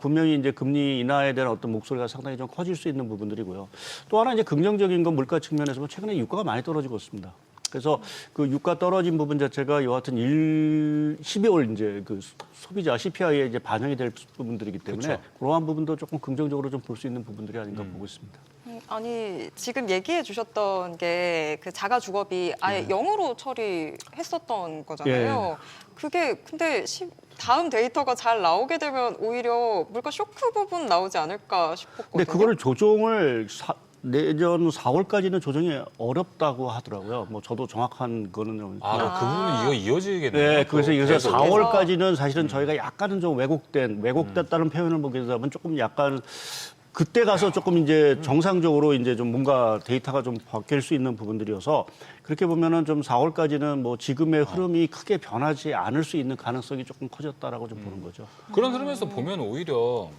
분명히 이제 금리 인하에 대한 어떤 목소리가 상당히 좀 커질 수 있는 부분들이고요. 또 하나 이제 긍정적인 건 물가 측면에서 보면 최근에 유가가 많이 떨어지고 있습니다. 그래서 그 유가 떨어진 부분 자체가 여하튼 12월 이제 그 소비자 CPI에 이제 반영이 될 부분들이기 때문에 그렇죠. 그러한 부분도 조금 긍정적으로 좀 볼 수 있는 부분들이 아닌가 보고 있습니다. 아니 지금 얘기해 주셨던 게 그 자가 주거비 아예 0으로 처리했었던 거잖아요. 그게 근데 다음 데이터가 잘 나오게 되면 오히려 물가 쇼크 부분 나오지 않을까 싶었거든요. 근데 그거를 조정을 내년 4월까지는 조정이 어렵다고 하더라고요. 뭐 저도 정확한 거는 좀 그 부분은 이어지겠네요. 네, 그래서 또 그래서 계속. 4월까지는 사실은 저희가 약간은 좀 왜곡됐다는 표현을 보게 되면 조금 약간 그때 가서 조금 이제 정상적으로 이제 좀 뭔가 데이터가 좀 바뀔 수 있는 부분들이어서 그렇게 보면은 좀 4월까지는 뭐 지금의 흐름이 크게 변하지 않을 수 있는 가능성이 조금 커졌다라고 좀 보는 거죠. 그런 흐름에서 보면 오히려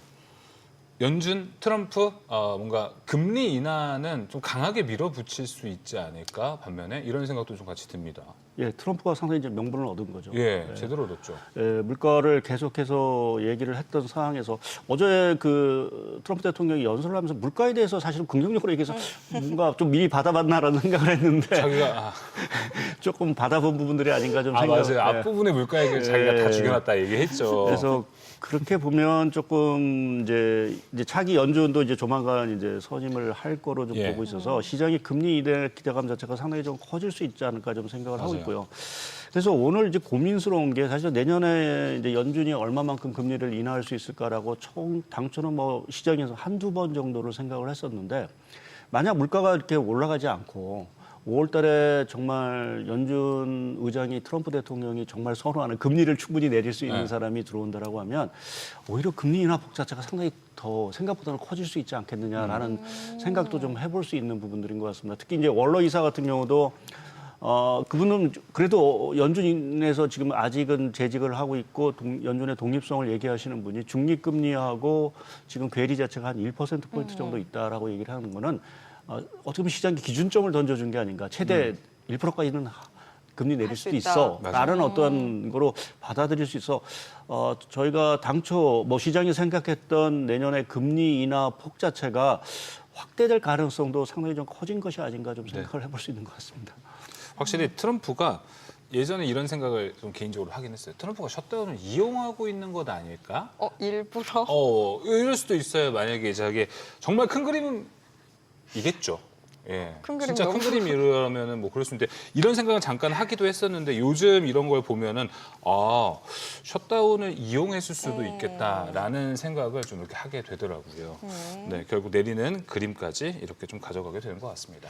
연준, 트럼프 뭔가 금리 인하는 좀 강하게 밀어붙일 수 있지 않을까 반면에 이런 생각도 좀 같이 듭니다. 예, 트럼프가 상당히 이제 명분을 얻은 거죠. 예, 제대로 얻었죠. 예, 물가를 계속해서 얘기를 했던 상황에서 어제 그 트럼프 대통령이 연설을 하면서 물가에 대해서 사실은 긍정적으로 얘기해서 뭔가 좀 미리 받아봤나라는 생각을 했는데 자기가 조금 받아본 부분들이 아닌가 좀 생각. 맞아요. 앞부분의 물가 얘기를 자기가 다 죽여놨다 얘기했죠. 그래서 그렇게 보면 조금 이제 차기 연준도 이제 조만간 이제 선임을 할 거로 좀 예. 보고 있어서 시장이 금리 인하 기대감 자체가 상당히 좀 커질 수 있지 않을까 좀 생각을 하고 맞아요. 있고요. 그래서 오늘 이제 고민스러운 게 사실 내년에 이제 연준이 얼마만큼 금리를 인하할 수 있을까라고 당초는 뭐 시장에서 한두 번 정도를 생각을 했었는데 만약 물가가 이렇게 올라가지 않고 5월 달에 정말 연준 의장이 트럼프 대통령이 정말 선호하는 금리를 충분히 내릴 수 있는 사람이 들어온다라고 하면 오히려 금리 인하 폭 자체가 상당히 더 생각보다는 커질 수 있지 않겠느냐라는 생각도 좀 해볼 수 있는 부분들인 것 같습니다. 특히 이제 월러 이사 같은 경우도 그분은 그래도 연준에서 지금 아직은 재직을 하고 있고 연준의 독립성을 얘기하시는 분이 중립금리하고 지금 괴리 자체가 한 1%포인트 정도 있다라고 얘기를 하는 거는 어떻게 보면 시장이 기준점을 던져준 게 아닌가. 최대 1%까지는 금리 내릴 수도 있어. 라는 어떤 거로 받아들일 수 있어. 저희가 당초 뭐 시장이 생각했던 내년에 금리 인하 폭 자체가 확대될 가능성도 상당히 좀 커진 것이 아닌가 좀 생각을 해볼 수 있는 것 같습니다. 확실히 트럼프가 예전에 이런 생각을 좀 개인적으로 하긴 했어요. 트럼프가 셧다운을 이용하고 있는 것 아닐까? 일부러? 이럴 수도 있어요. 만약에 저게 정말 큰 그림은 이겠죠. 예. 큰 그림 진짜 큰 너무- 그림이라면은 뭐 그럴 수 있는데 이런 생각은 잠깐 하기도 했었는데 요즘 이런 걸 보면은 셧다운을 이용했을 수도 있겠다라는 생각을 좀 이렇게 하게 되더라고요. 네, 결국 내리는 그림까지 이렇게 좀 가져가게 되는 것 같습니다.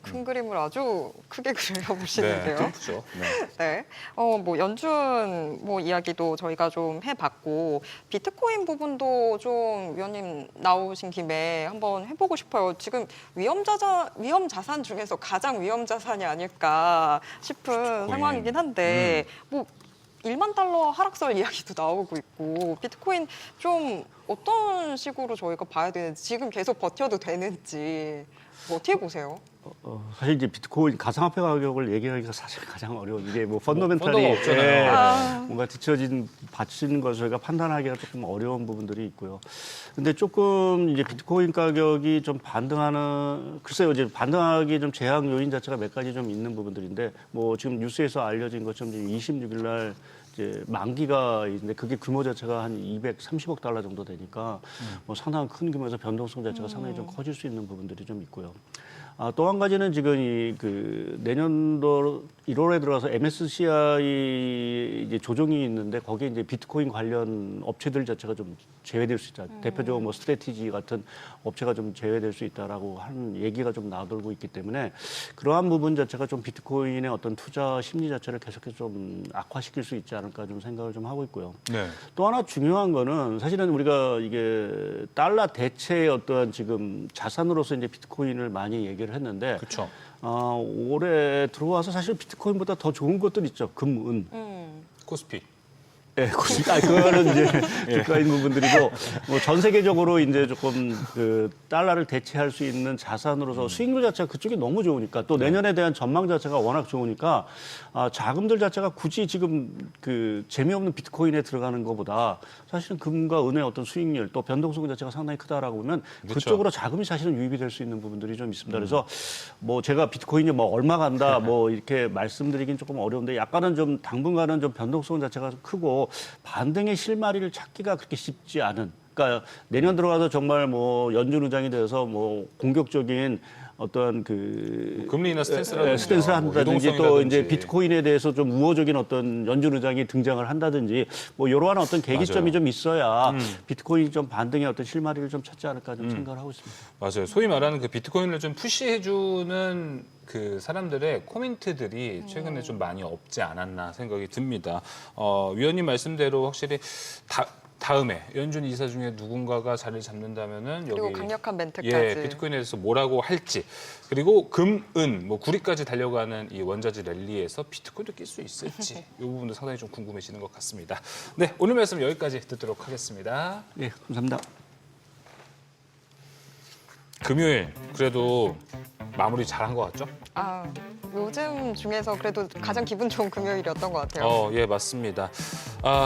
큰 그림을 아주 크게 그려보시는데요. 네, 크죠. 네. 네. 뭐 연준 뭐 이야기도 저희가 좀 해봤고 비트코인 부분도 좀 위원님 나오신 김에 한번 해보고 싶어요. 지금 위험 자산 중에서 가장 위험 자산이 아닐까 싶은 비트코인. 상황이긴 한데 뭐 1만 달러 하락설 이야기도 나오고 있고 비트코인 좀 어떤 식으로 저희가 봐야 되는지 지금 계속 버텨도 되는지 뭐 어떻게 보세요? 사실 이제 비트코인 가상화폐 가격을 얘기하기가 사실 가장 어려운 이게 뭐 펀더가 펀더멘탈이 없잖아요. 뭔가 받치는 것을 저희가 판단하기가 조금 어려운 부분들이 있고요. 근데 조금 이제 비트코인 가격이 좀 반등하는 글쎄요, 이제 반등하기 좀 제약 요인 자체가 몇 가지 좀 있는 부분들인데 뭐 지금 뉴스에서 알려진 것처럼 26일 날 이제 만기가 있는데 그게 규모 자체가 한 230억 달러 정도 되니까 뭐 상당히 큰 규모에서 변동성 자체가 상당히 좀 커질 수 있는 부분들이 좀 있고요. 또 한 가지는 지금 그 내년도 1월에 들어가서 MSCI 이제 조정이 있는데 거기에 이제 비트코인 관련 업체들 자체가 좀 제외될 수 있다. 대표적으로 뭐 스트래티지 같은 업체가 좀 제외될 수 있다라고 하는 얘기가 좀 나돌고 있기 때문에 그러한 부분 자체가 좀 비트코인의 어떤 투자 심리 자체를 계속해서 좀 악화시킬 수 있지 않을까 좀 생각을 좀 하고 있고요. 네. 또 하나 중요한 거는 사실은 우리가 이게 달러 대체의 어떠한 지금 자산으로서 이제 비트코인을 많이 얘기를 했는데 그렇죠. 올해 들어와서 사실 비트코인보다 더 좋은 것들 있죠. 금, 은. 코스피. 예, 그거는 이제 주가 있는 부분들이고 뭐 전 세계적으로 이제 조금 그 달러를 대체할 수 있는 자산으로서 수익률 자체가 그쪽이 너무 좋으니까 또 내년에 대한 전망 자체가 워낙 좋으니까 자금들 자체가 굳이 지금 그 재미없는 비트코인에 들어가는 것보다 사실은 금과 은의 어떤 수익률 또 변동성 자체가 상당히 크다라고 보면 그렇죠. 그쪽으로 자금이 사실은 유입이 될 수 있는 부분들이 좀 있습니다. 그래서 뭐 제가 비트코인이 뭐 얼마 간다 뭐 이렇게 말씀드리긴 조금 어려운데 약간은 좀 당분간은 좀 변동성 자체가 크고 반등의 실마리를 찾기가 그렇게 쉽지 않은. 그러니까 내년 들어가서 정말 뭐 연준 의장이 돼서 뭐 공격적인 어떤 그 금리 인하 스탠스를 스탠스를 한다든지 또 이제 유동성이라든지. 비트코인에 대해서 좀 우호적인 어떤 연준 의장이 등장을 한다든지 뭐 이러한 어떤 계기점이 맞아요. 좀 있어야 비트코인이 좀 반등의 어떤 실마리를 좀 찾지 않을까 좀 생각을 하고 있습니다. 맞아요. 소위 말하는 그 비트코인을 좀 푸시해주는 그 사람들의 코멘트들이 최근에 좀 많이 없지 않았나 생각이 듭니다. 위원님 말씀대로 확실히 다음에 연준 이사 중에 누군가가 자리를 잡는다면은 그리고 여기 강력한 멘트까지. 비트코인에 대해서 뭐라고 할지 그리고 금, 은, 뭐 구리까지 달려가는 이 원자재 랠리에서 비트코인도 낄 수 있을지 이 부분도 상당히 좀 궁금해지는 것 같습니다. 네, 오늘 말씀 여기까지 듣도록 하겠습니다. 네, 감사합니다. 금요일 그래도 마무리 잘한 것 같죠? 요즘 중에서 그래도 가장 기분 좋은 금요일이었던 것 같아요. 예, 맞습니다.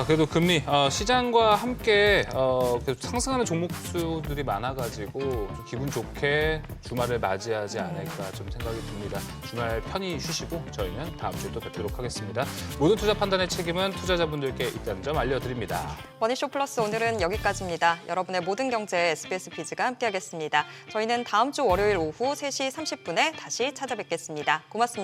그래도 금리 시장과 함께 계속 상승하는 종목수들이 많아가지고 좀 기분 좋게 주말을 맞이하지 않을까 좀 생각이 듭니다. 주말 편히 쉬시고 저희는 다음 주에 또 뵙도록 하겠습니다. 모든 투자 판단의 책임은 투자자분들께 있다는 점 알려드립니다. 머니쇼 플러스 오늘은 여기까지입니다. 여러분의 모든 경제 SBS 비즈가 함께하겠습니다. 저희는 다음 주 월요일 오후 3시 30분에 다시 찾아뵙겠습니다. 고맙습니다.